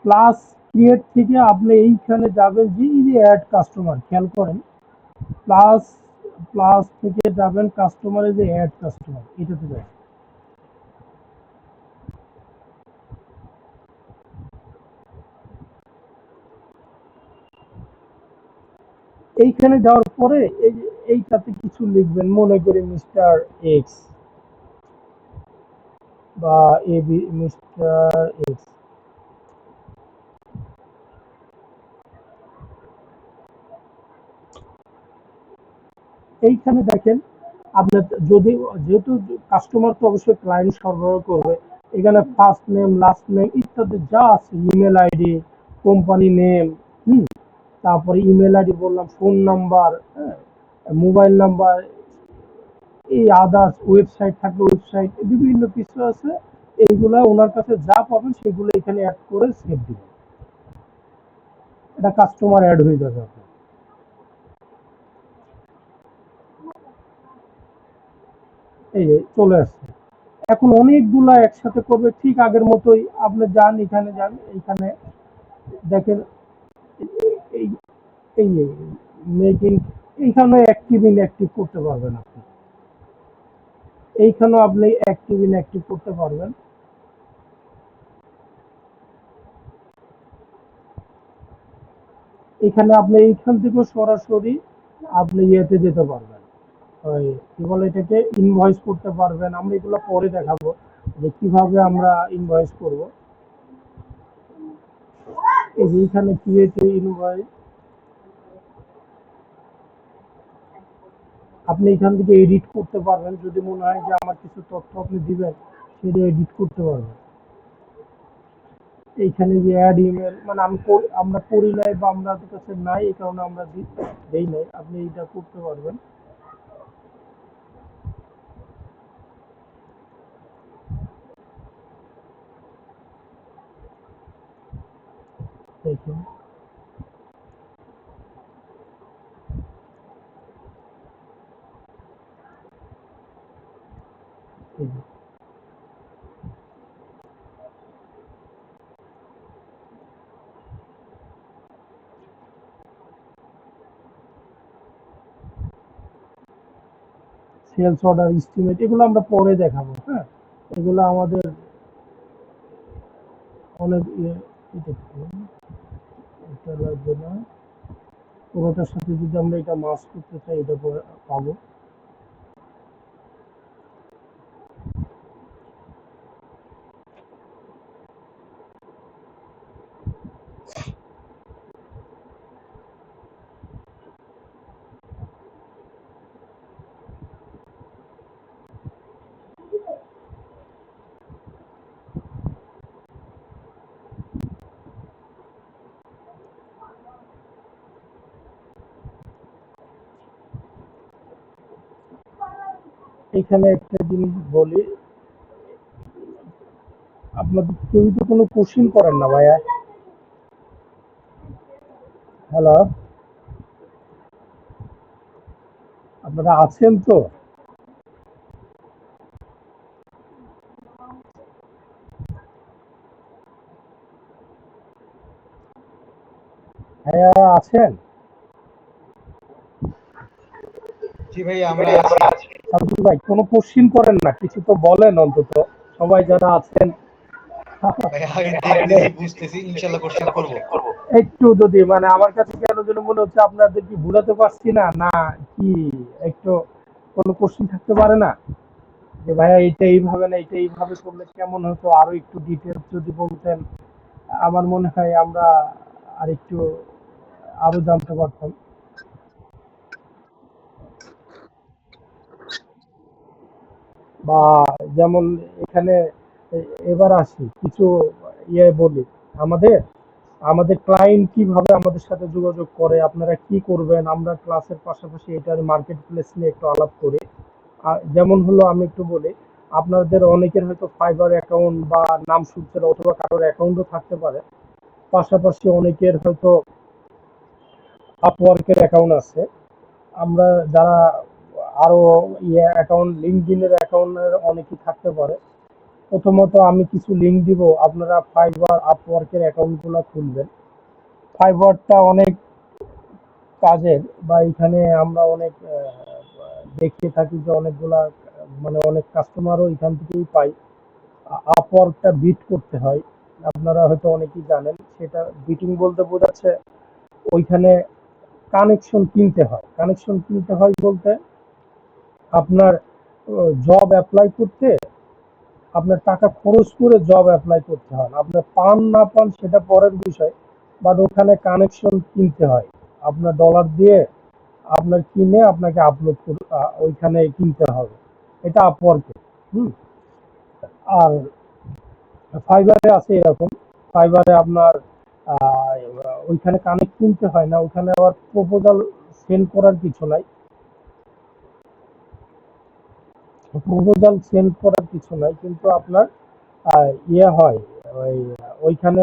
প্লাস ক্রিয়েট থেকে আপনি এইখানে যাবেন যে এই যে অ্যাড কাস্টমার, খেয়াল করেন প্লাস প্লাস থেকে যাবেন কাস্টমারে যে অ্যাড কাস্টমার, এটাতে যাবেন। এইখানে যাওয়ার পরে এইটাতে কিছু লিখবেন, মনে করি মিস্টার এক্স বা এবি মিস্টার এক্স। এইখানে দেখেন আপনার যদি, যেহেতু কাস্টমার তো অবশ্যই ক্লায়েন্ট সরবরাহ করবে, এখানে ফার্স্ট নেম লাস্ট নেম ইত্যাদি যা আছে, ইমেল আইডি, কোম্পানি নেম, তারপরে ইমেল আইডি বললাম, ফোন নাম্বার, হ্যাঁ, মোবাইল নাম্বার, এই আদার্স ওয়েবসাইট থাকলে ওয়েবসাইট, বিভিন্ন কিছু আছে। এইগুলা ওনার কাছে যা পাবেন সেগুলো এখানে অ্যাড করে সেভ দিবেন, এটা কাস্টমার অ্যাড হয়ে যাবে আপনার। এই যে চলে আসছে। এখন অনেকগুলা একসাথে করবে, ঠিক আগের মতোই আপনি যান, এখানে যান, এইখানে দেখেন এই এই মেকিং, এইখানে অ্যাক্টিভ ইনঅ্যাক্টিভ করতে পারবেন আপনি, এইখানেও আপনি অ্যাক্টিভ ইনঅ্যাক্টিভ করতে পারবেন। এখানে আপনি এইখান থেকে সরাসরি আপনি ইয়েতে যেতে পারবেন, ওই কি বলে এটাকে, ইনভয়েস করতে পারবেন। আমরা এগুলো পরে দেখাবো যে কিভাবে আমরা ইনভয়েস করব। এই যে এখানে ক্রিয়েট ইনভয়েস, আপনি এখান থেকে এডিট করতে পারবেন, যদি মনে হয় যে আমার কিছু তথ্য আপনি দিবেন সেটা এডিট করতে পারবেন। এইখানে যে অ্যাড ইমেল, মানে আমরা করি নাই বা আমাদের কাছে নাই, এই কারণে আমরা দেই নাই, আপনি এটা করতে পারবেন। দেখুন এই যে সেলস অর্ডার এস্টিমেট, এগুলো আমরা পরে দেখাবো। হ্যাঁ, এগুলো আমাদের অনেক এটা এটা লাগবে না, পুরোটার সাথে যদি আমরা এটা মাস করতে চাই এটা পাবো। এখানে একটা জিনিস বলি, আপনাদের কেউ তো কোনো কোশ্চিন করেন না ভাইয়া? হ্যালো, আপনারা আছেন তো? ভাইয়া আছেন? জি ভাইয়া আমরা আছি। শামসুল ভাই কোনো কোশ্চিন করেন না, কিছু তো বলেন অন্তত, সবাই যারা আছেন। ভাইয়া আগে দেখতেছি বুঝতেছি ইনশাল্লাহ কোশ্চেন করব। একটু যদি, মানে আমার কাছে কেন যেন মনে হচ্ছে আপনাদের কি ভুলাতে পারছি না, না কি, একটু কোনো কোশ্চিন থাকতে পারে না যে ভাইয়া এইটা এইভাবে না এটা এইভাবে করলে কেমন হতো, আরো একটু ডিটেলস যদি বলতেন, আমার মনে হয় আমরা আর একটু আরো জানতে পারতাম। বা যেমন এখানে এবার আসি কিছু বলি আমাদের আমাদের ক্লায়েন্ট কিভাবে আমাদের সাথে যোগাযোগ করে, আপনারা কি করবেন, আমরা ক্লাসের পাশাপাশি এটার মার্কেট প্লেস নিয়ে একটু আলাপ করি। যেমন হলো আমি একটু বলি, আপনাদের অনেকের হয়তো ফাইবার অ্যাকাউন্ট বা নাম সূত্রের অথবা কারোর অ্যাকাউন্টও থাকতে পারে, পাশাপাশি অনেকের হয়তো আপওয়ার্কের অ্যাকাউন্ট আছে। আমরা যারা আরো অ্যাকাউন্ট লিঙ্কডইনের অ্যাকাউন্টের অনেকেই থাকতে পারে। প্রথমত আমি কিছু লিঙ্ক দিব, আপনারা ফাইবার আপওয়ার্কের অ্যাকাউন্টগুলো খুলবেন। ফাইবারটা অনেক কাজের, বা এখানে আমরা অনেক দেখতে থাকি যে অনেকগুলা মানে অনেক কাস্টমারও এখান থেকেই পাই। আপওয়ার্কটা বিট করতে হয়, আপনারা হয়তো অনেকেই জানেন। সেটা বিটিং বলতে বোঝাচ্ছে ওইখানে কানেকশন কিনতে হয়। কানেকশন কিনতে হয় বলতে আপনার জব অ্যাপ্লাই করতে আপনার টাকা খরচ করে জব অ্যাপ্লাই করতে হয়, আপনার পান না পান সেটা পরের বিষয়, বাট ওখানে কানেকশন কিনতে হয়। আপনার ডলার দিয়ে আপনার কিনে আপনাকে আপলোড ওইখানে কিনতে হবে। এটা আপওয়ার্কে। হুম। আর ফাইবারে আছে এরকম, ফাইবারে আপনার ওইখানে কানেক্ট কিনতে হয় না, ওখানে আবার প্রপোজাল সেন্ড করার কিছু নাই। প্রপোজাল সেন্ড করার কিছু নাই, কিন্তু আপনার হয় ওই ওইখানে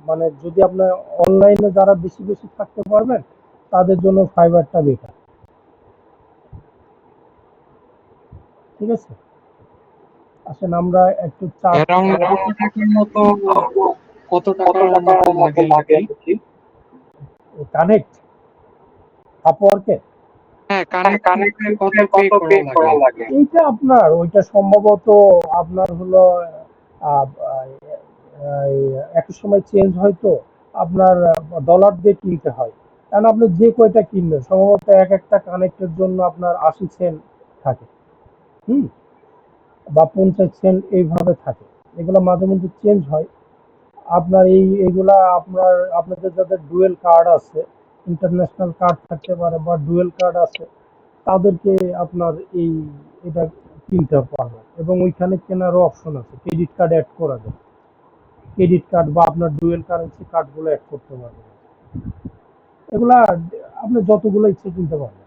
মানে যদি আপনার অনলাইনে যারা বেশি বেশি থাকতে পারবেন তাদের জন্য ফাইবারটা বেটার। ঠিক আছে, আসেন আমরা একটু চার্ট অ্যারাউন্ড কত টাকার মতো কত টাকার মতো লাগে আর কি? কানেক্ট আপওয়ার্কে। হ্যাঁ, কানেক্ট করতে কত পে করা লাগে? এইটা আপনার ওইটা সম্ভবত আপনার হলো আহ, আহ, একটা সময় চেঞ্জ হয়, তো আপনার ডলার দিয়ে কিনতে হয়। কারণ আপনি যে কয়টা কিনবেন সম্ভবত এক একটা কানেক্টের জন্য আপনার 80 সেন্ট থাকে। হুম। বা 50 সেন্ট এইভাবে থাকে। এগুলো মাঝে মধ্যে চেঞ্জ হয়। আপনার এইগুলা আপনাদের যাদের ডুয়েল কার্ড আছে, ইন্টারন্যাশনাল কার্ড থাকতে পারে বা ডুয়েল কার্ড আছে, তাদেরকে আপনার এটা কিনতে পারবে, এবং ওইখানে কেনারও অপশন আছে, ক্রেডিট কার্ড অ্যাড করা যায়। ক্রেডিট কার্ড বা আপনার ডুয়েল কারেন্সি কার্ডগুলো অ্যাড করতে পারবেন। এগুলা আপনি যতগুলো ইচ্ছে কিনতে পারবেন,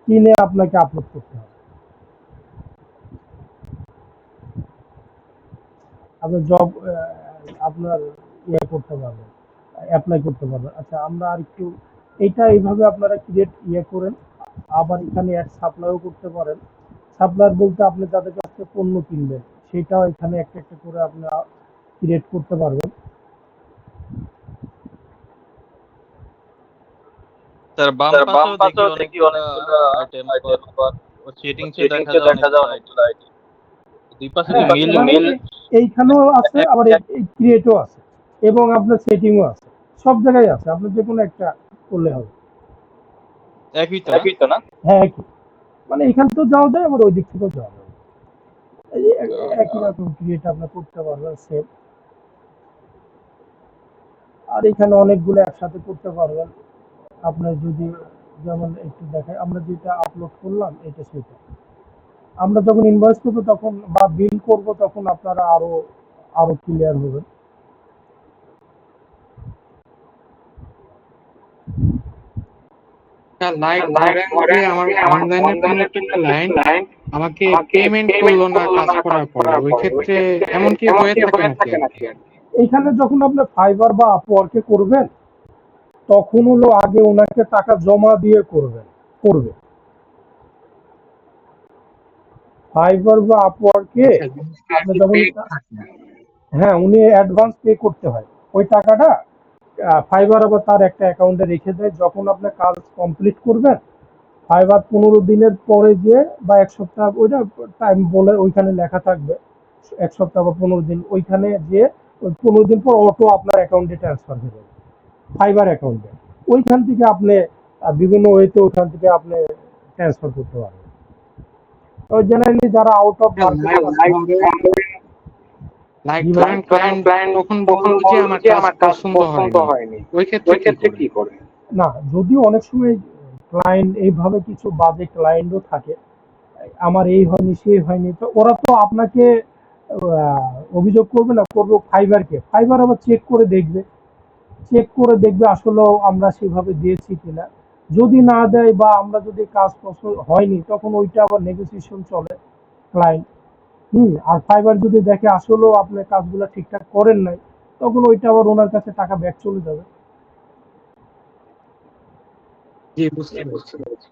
কিনে আপনাকে আপলোড করতে হবে। আপনার জব আপনার করতে পারবেন, অ্যাপ্লাই করতে পারবেন। আচ্ছা, আমরা আর একটু এইভাবে আপনারা ক্রিয়েট করেন। আবার এখানে অ্যাড সাপ্লাইও করতে পারেন। সাপ্লায়ার বলতে আপনি যাদের কাছ থেকে পণ্য কিনবেন সেটাও এখানে একটা একটা করে আপনি ক্রিয়েট করতে পারবেন। স্যার বাম পাশেও দেখি অনেকগুলা আইটেম, আবার সেটিংসে দেখা যায় অনেকগুলা আইটেম। দুই পাশে কি মিল এইখানেও আছে, আবার এই ক্রিয়েটও আছে, এবং আপনার সেটিংও আছে। সব জায়গায় আছে, আপনি যে কোনো একটা করলে হবে। একই তো না? হ্যাঁ, একই। মানে এখান থেকেও যাওয়া যায়, আবার ওই দিক থেকেও যাওয়া যায়। একই রকম ক্রিয়েট আপনি করতে পারবেন সেম। আর এখানে অনেকগুলো একসাথে করতে পারবেন। আপনার যদি যেমন একটু দেখায়, আমরা যেটা আপলোড করলাম এটা সেটা, আমরা যখন ইনভয়েস করবো তখন বা বিল করব তখন আপনারা আরো আরো ক্লিয়ার হবেন। লাইক ধরেন যে আমার অনলাইনে কোনো একটা ক্লায়েন্ট আমাকে পেমেন্ট করলো না কাজ করার পরে, ওই ক্ষেত্রে এমন কি হয়ে থাকে নাকি আর কি? এইখানে যখন আপনি ফাইবার বা আপওয়ার্কে করবেন তখন হলো আগে ওনাকে টাকা জমা দিয়ে করবে ফাইবার বা আপওয়ার্কে। আপনি যখন হ্যাঁ, উনি অ্যাডভান্স পে করতে হয় ওই টাকাটা। ফাইবার আবার তার একটা অ্যাকাউন্টে রেখে দেয়, যখন আপনি কাজ কমপ্লিট করবেন ফাইবার 15 দিনের পরে যে বা এক সপ্তাহ, ওইটা টাইম বলে ওইখানে লেখা থাকবে, এক সপ্তাহ বা 15 দিন, ওইখানে যে ওই 15 দিন পর অটো আপনার অ্যাকাউন্টে ট্রান্সফার হয়ে যাবে, ফাইবার অ্যাকাউন্টে। ওইখান থেকে আপনি বিভিন্ন ওয়েতে ওইখান থেকে আপনি ট্রান্সফার করতে পারবেন। তো জেনারেলি যারা আউট অফ লাইক ধরেন ক্লায়েন্ট তখন বললো যে আমার কাজ পছন্দ হয়নি, ওই ক্ষেত্রে কি করে? না, যদিও অনেক সময় ক্লায়েন্ট এইভাবে কিছু বাজে ক্লায়েন্টও থাকে, আমার এই হয়নি সেই হয়নি, তো ওরা তো আপনাকে অভিযোগ করবে না, করবো ফাইবারকে। ফাইবার আবার চেক করে দেখবে আসলে আমরা সেভাবে দিয়েছি কিনা। যদি না দেয় বা আমরা যদি কাজ পছন্দ হয়নি, তখন ওইটা আবার নেগোসিয়েশন চলে ক্লায়েন্ট। আর ফাইবার যদি দেখে আসলেও আপনি কাজগুলো ঠিকঠাক করেন নাই, তখন ওইটা আবার ওনার কাছে টাকা ব্যাক চলে যাবে। জি, বুঝতে পেরেছি।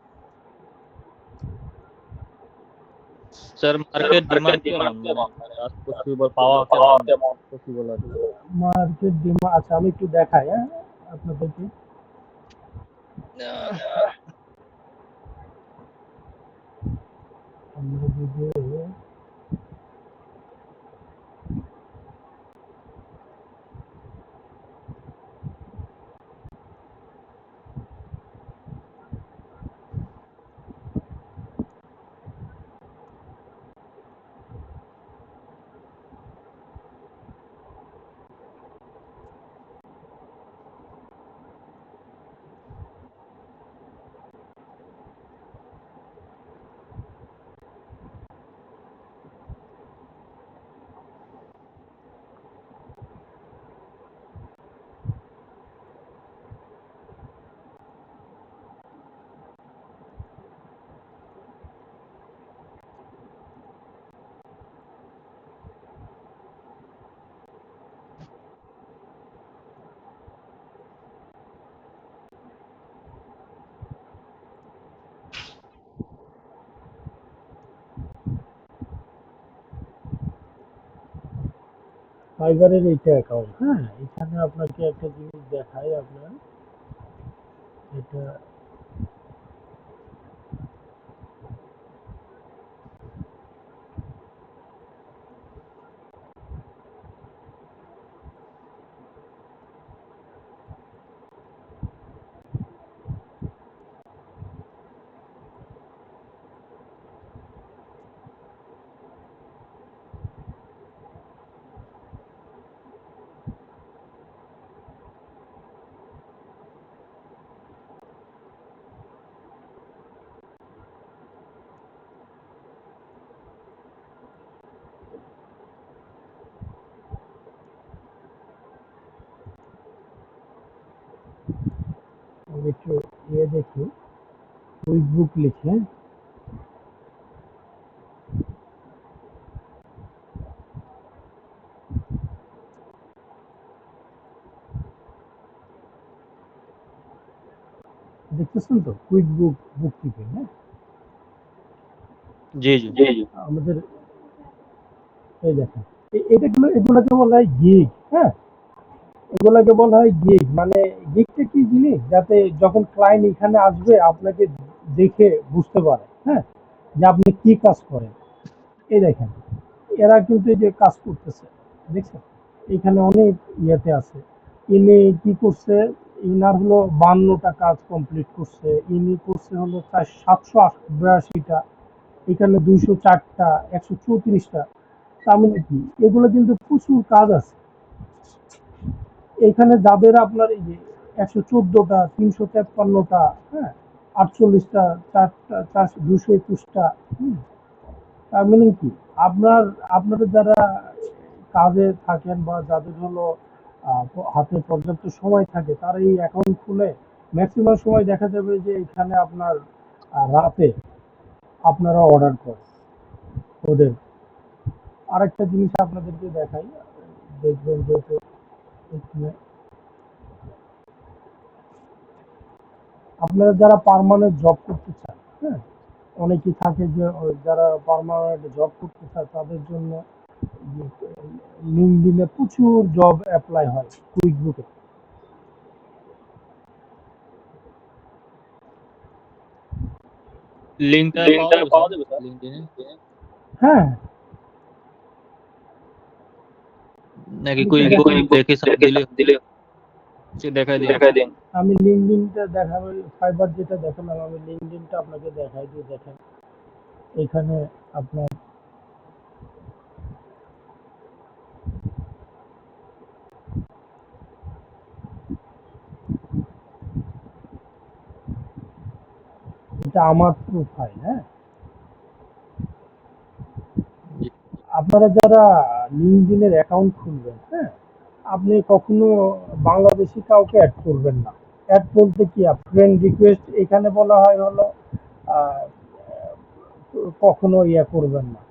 স্যার মার্কেট ডিমান্ড কেমন, মানে কাজ পসিবল পাওয়া কেমন পসিবল আর কি? মার্কেট ডিমান্ড, আচ্ছা আমি একটু দেখাই হ্যাঁ আপনাদেরকে। আমরা যদি ফাইবারের এইটা অ্যাকাউন্ট, হ্যাঁ এখানে আপনাকে একটা জিনিস দেখাই। আপনার এটা আমি একটু দেখি, কুইক বুক লিখে। দেখতেছেন তো কুইক বুক কিপিং, হ্যাঁ জি জি। আমাদের এই দেখেন, এগুলোকে বলা হয় গিগ, হ্যাঁ এগুলোকে বলা হয় গিগ। মানে গিগটা কি জিনিস, যাতে যখন ক্লায়েন্ট এখানে আসবে আপনাকে দেখে বুঝতে পারে, হ্যাঁ যে আপনি কি কাজ করেন। এই দেখেন, এরা কিন্তু এই যে কাজ করতেছে, দেখছেন এখানে অনেক ইয়েতে আছে। ইনি কি করছে, ইনার হলো 52টা কাজ কমপ্লিট করছে, ইনি করছে হলো 782টা, এখানে 204টা, 134টা। তার মানে কি, এগুলো কিন্তু প্রচুর কাজ আছে এখানে। যাদের আপনার এই যে 114টা, 353টা, হ্যাঁ 48টা, 221টা। তার মানে কি, আপনাদের যারা কাজে থাকেন বা যাদের হলো হাতে পর্যাপ্ত সময় থাকে, তারা এই অ্যাকাউন্ট খুলে ম্যাক্সিমাম সময় দেখা যাবে যে এখানে আপনার রাতে আপনারা অর্ডার করেন ওদের। আরেকটা জিনিস আপনাদেরকে দেখাই, দেখবেন যে এখানে আপনারা যারা পার্মানেন্ট জব করতে চান, হ্যাঁ অনেকেই থাকে যে যারা পার্মানেন্ট জব করতে চায় তাদের জন্য লিঙ্কডইনে প্রচুর জব অ্যাপ্লাই হয় কুইক বুকে। লিংকটা পাওয়া যাবে স্যার লিংকডইনে, হ্যাঁ নাকি কুইক বুক দেখে সার্চ দিলে সে দেখাই দিন? আমি লিঙ্কডইনটা দেখাবো, ফাইবার যেটা দেখালাম, আমি লিঙ্কডইনটা আপনাকে দেখাই দিয়ে দেখেন। এখানে আপনার এটা আমার প্রোফাইল, হ্যাঁ আপনারা যারা লিঙ্কডইনের অ্যাকাউন্ট খুলবেন, হ্যাঁ, আপনি কখনো বাংলাদেশি কাউকে অ্যাড করবেন না। অ্যাড বলতে কি, ফ্রেন্ড রিকোয়েস্ট এখানে বলা হয় হলো আহ, কখনো ইয়া করবেন না।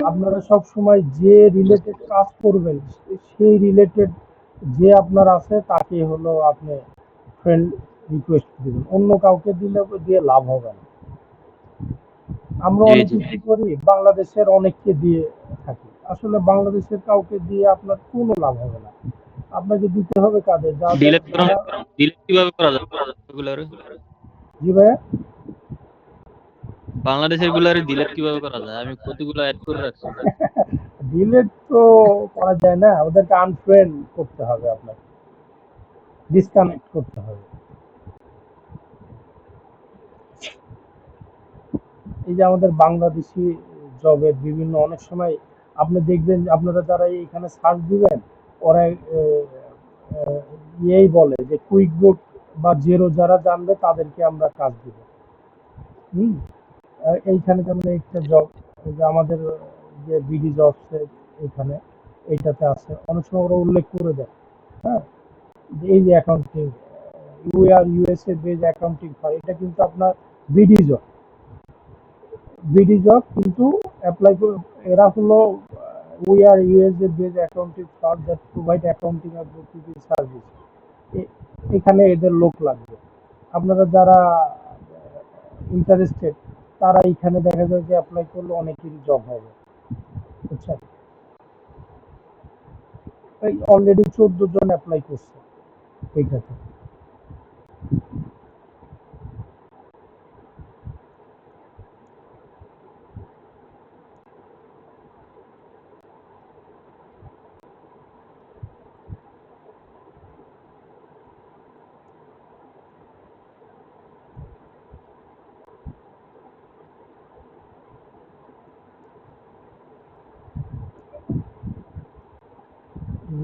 আপনারা সব সময় যে রিলেটেড কাজ করবেন সেই রিলেটেড যে আপনার আছে তাকে হলো আপনি ফ্রেন্ড রিকোয়েস্ট দিবেন, অন্য কাউকে দিলে দিয়ে লাভ হবে না। আমরা জি অনেকে জি কি করি, বাংলাদেশের অনেককে দিয়ে থাকি, আসলে বাংলাদেশের কাউকে দিয়ে আপনার কোনো লাভ হবে না। আপনাকে দিতে হবে কাদের, যাদের ডিলিট করা ডিলিট কিভাবে করা যায় এগুলার? জি ভাইয়া। বাংলাদেশের গুলার ডিলিট কিভাবে করা যায়? আমি কতগুলো অ্যাড করে রাখছি। ডিলেট তো করা যায় না, ওদেরকে আনফ্রেন্ড করতে হবে, আপনাকে ডিসকানেক্ট করতে হবে। এই যে আমাদের বাংলাদেশি জবের বিভিন্ন অনেক সময় আপনি দেখবেন, আপনারা যারা এখানে সার্চ দিবেন, ওরা ইয়েই বলে যে কুইক বুক বা জেরো যারা জানবে তাদেরকে আমরা কাজ দিব। হুম। এইখানে যেমন একটা জব, যে আমাদের যে বিডি জবস এখানে এইটাতে আছে, অনেক সময় ওরা উল্লেখ করে দেয়, হ্যাঁ, যে এই যে অ্যাকাউন্টিং, ইউএসএ বেজ অ্যাকাউন্টিং হয়, এটা কিন্তু আপনার বিডি জব, বিডি জব কিন্তু অ্যাপ্লাই করে। এরা হলো we are USA base accounting firm that provide accounting আর বুককিপিং সার্ভিস। এখানে এদের লোক লাগবে। আপনারা যারা ইন্টারেস্টেড তারা এখানে দেখা যায় যে অ্যাপ্লাই করলে অনেকেরই জব হবে, বুঝছেন। এই অলরেডি 14 জন অ্যাপ্লাই করছে এইটাতে।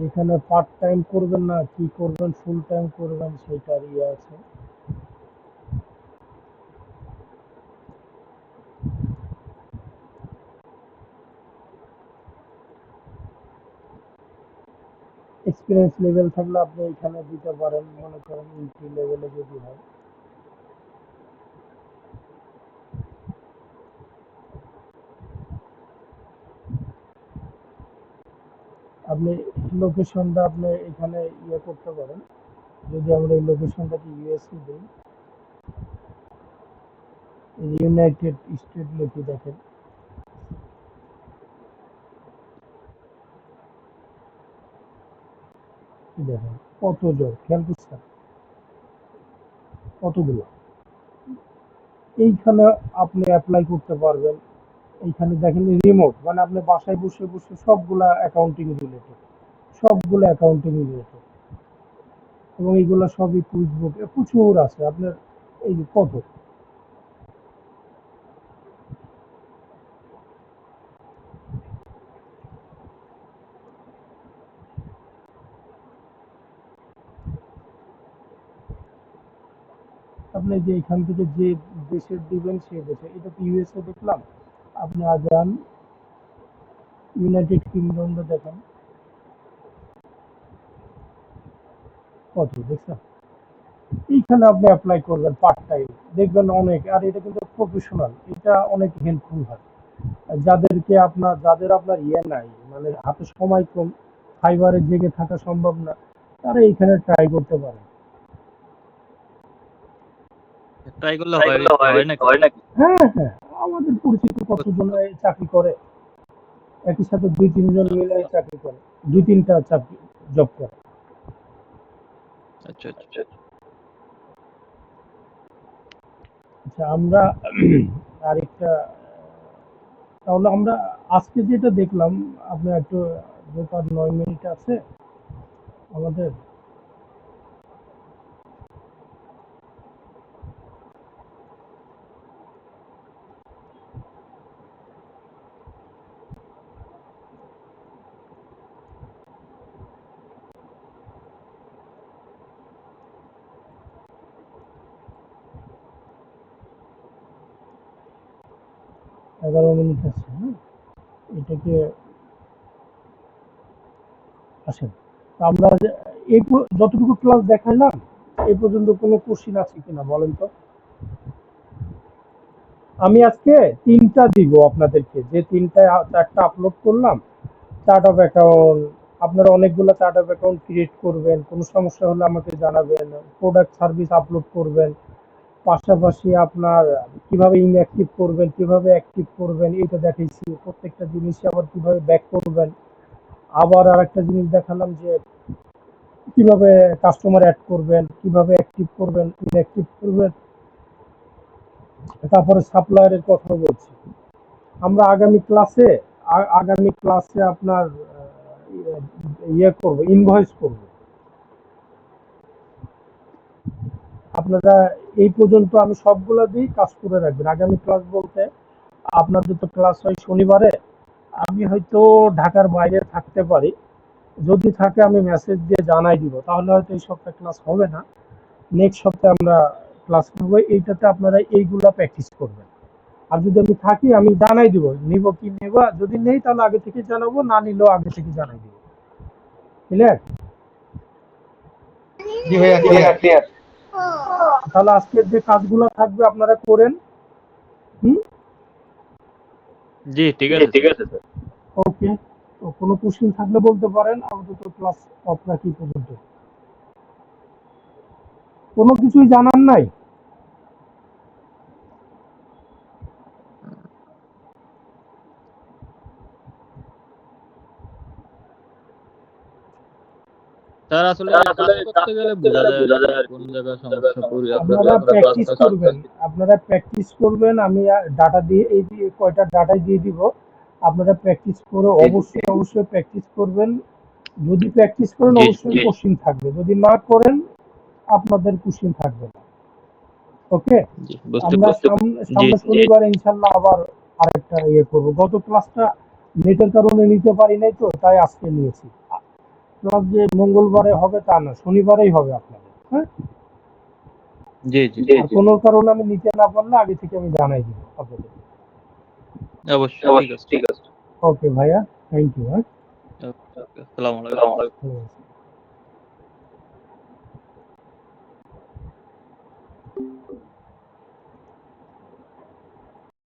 এখানে পার্ট টাইম করবেন না কি করবেন, ফুল টাইম করবেন, সেটার ইয়ে আছে। এক্সপিরিয়েন্স লেভেল থাকলে আপনি এখানে দিতে পারেন, মনে করেন এন্ট্রি লেভেলে যদি হয়। আপনি লোকেশনটা আপনি এখানে ইয়ে করতে পারেন। যদি আমরা এই লোকেশনটাকে ইউএসএ দিই, ইউনাইটেড স্টেট লিখে দেখেন, কি দেখেন কত জব, খেয়াল করছেন কতগুলো। এইখানে আপনি অ্যাপ্লাই করতে পারবেন। এইখানে দেখেন রিমোট, মানে আপনি বাসায় বসে বসে সবগুলা অ্যাকাউন্টিং রিলেটেড, সবগুলো অ্যাকাউন্টিং রিলেটেড, এবং এইগুলো সবই কুইক বুকে প্রচুর আছে আপনার। এই যে কত, আপনি যে এখান থেকে যে দেশের দিবেন সে দেশে, এটা তো ইউএসএ দেখলাম, আপনি আজান ইউনাইটেড কিংডমটা দেখেন কত, দেখছেন। এইখানে আপনি অ্যাপ্লাই করবেন পার্ট টাইম, দেখবেন অনেক, আর এটা কিন্তু প্রফেশনাল, এটা অনেক হেল্পফুল হয়। আর যাদের আপনার ইয়ে নাই, মানে হাতে সময় কম, ফাইবারে জেগে থাকা সম্ভব না, তারা এইখানে ট্রাই করতে পারে। ট্রাই করলে হয় হয় নাকি? হ্যাঁ হ্যাঁ, আমাদের পরিচিত কতজন এই চাকরি করে, একই সাথে 2-3 জন মিলে চাকরি করে, 2-3টা চাকরি জব করে। আচ্ছা আচ্ছা। আচ্ছা, আমরা আরেকটা, তাহলে আমরা আজকে যেটা দেখলাম, আপনি একটু, যেহেতু আর 9 মিনিট আছে আমাদের, 11 মিনিট আছে, হ্যাঁ, এটাকে আসেন। তো আমরা যতটুকু ক্লাস দেখাইলাম এই পর্যন্ত কোনো কোশ্চিন আছে কিনা বলেন তো? আমি আজকে 3টা দিব আপনাদেরকে, যে 4টা আপলোড করলাম। চার্ট অফ অ্যাকাউন্ট, আপনারা অনেকগুলো চার্ট অফ অ্যাকাউন্ট ক্রিয়েট করবেন, কোনো সমস্যা হলে আমাকে জানাবেন। প্রোডাক্ট সার্ভিস আপলোড করবেন, পাশাপাশি আপনার কিভাবে ইনঅ্যাক্টিভ করবেন, কিভাবে অ্যাক্টিভ করবেন এটা দেখাইছি। প্রত্যেকটা জিনিসই আবার কিভাবে ব্যাক করবেন। আবার আরেকটা জিনিস দেখালাম যে কিভাবে কাস্টমার অ্যাড করবেন, কিভাবে অ্যাক্টিভ করবেন, ইনঅ্যাক্টিভ করবেন। তারপরে সাপ্লায়ারের কথা বলছি। আমরা আগামী ক্লাসে আপনার করব, ইনভয়েস করব। আপনারা এই পর্যন্ত আমি সবগুলা দিয়ে কাজ করে রাখবেন। আগামী ক্লাস বলতে আপনাদের তো ক্লাস হয় শনিবারে, আমি হয়তো ঢাকার বাইরে থাকতে পারি। যদি থাকে আমি মেসেজ দিয়ে জানাই দিব, তাহলে হয়তো এই সপ্তাহে ক্লাস হবে না, নেক্সট সপ্তাহে আমরা ক্লাস করবো। এইটাতে আপনারা এইগুলা প্র্যাকটিস করবেন। আর যদি আমি থাকি আমি জানাই দিব, নিব কি নেব, যদি নেই তাহলে আগে থেকে জানাবো, না নিলেও আগে থেকে জানাই দিব। ক্লিয়ার? জি ভাইয়া ক্লিয়ার। তাহলে আজকের যে কাজগুলো থাকবে আপনারা করেন। জি ঠিক আছে স্যার। ওকে, তো কোনো কোশ্চেন থাকলে বলতে পারেন। আপাতত ক্লাস অফ রাখি পর্যন্ত। কোনো কিছুই জানার নাই? স্যার আসলে কাজ করতে গেলে বোঝা যায় আর কি কোন জায়গায় সমস্যা পড়ি। আপনারা প্র্যাকটিস করবেন, আমি ডাটা দিয়ে এই যে কয়টা ডাটাই দিয়ে দিব, আপনারা প্র্যাকটিস করে অবশ্যই প্র্যাকটিস করবেন। যদি প্র্যাকটিস করেন জি অবশ্যই কোশ্চিন থাকবে, যদি না করেন আপনাদের কোশ্চিন থাকবে না। ওকে, জি বুঝতে আমরা পারছি। সামনে শনিবার ইনশাল্লাহ আবার আরেকটা করব। গত ক্লাসটা নেটের কারণে নিতে পারি নাই, তো তাই আজকে নিয়েছি। ক্লাস যে মঙ্গলবারে হবে তা না, শনিবারেই হবে আপনাদের। হ্যাঁ, জি জি আর কোনো কারণে আমি নিতে না পারলে আগে থেকে আমি জানাই দিব আপনাদের। অবশ্যই ঠিক আছে। ওকে ভাইয়া, থ্যাংক ইউ। হ্যাঁ, ওকে, আসসালামু আলাইকুম। ঠিক আছে।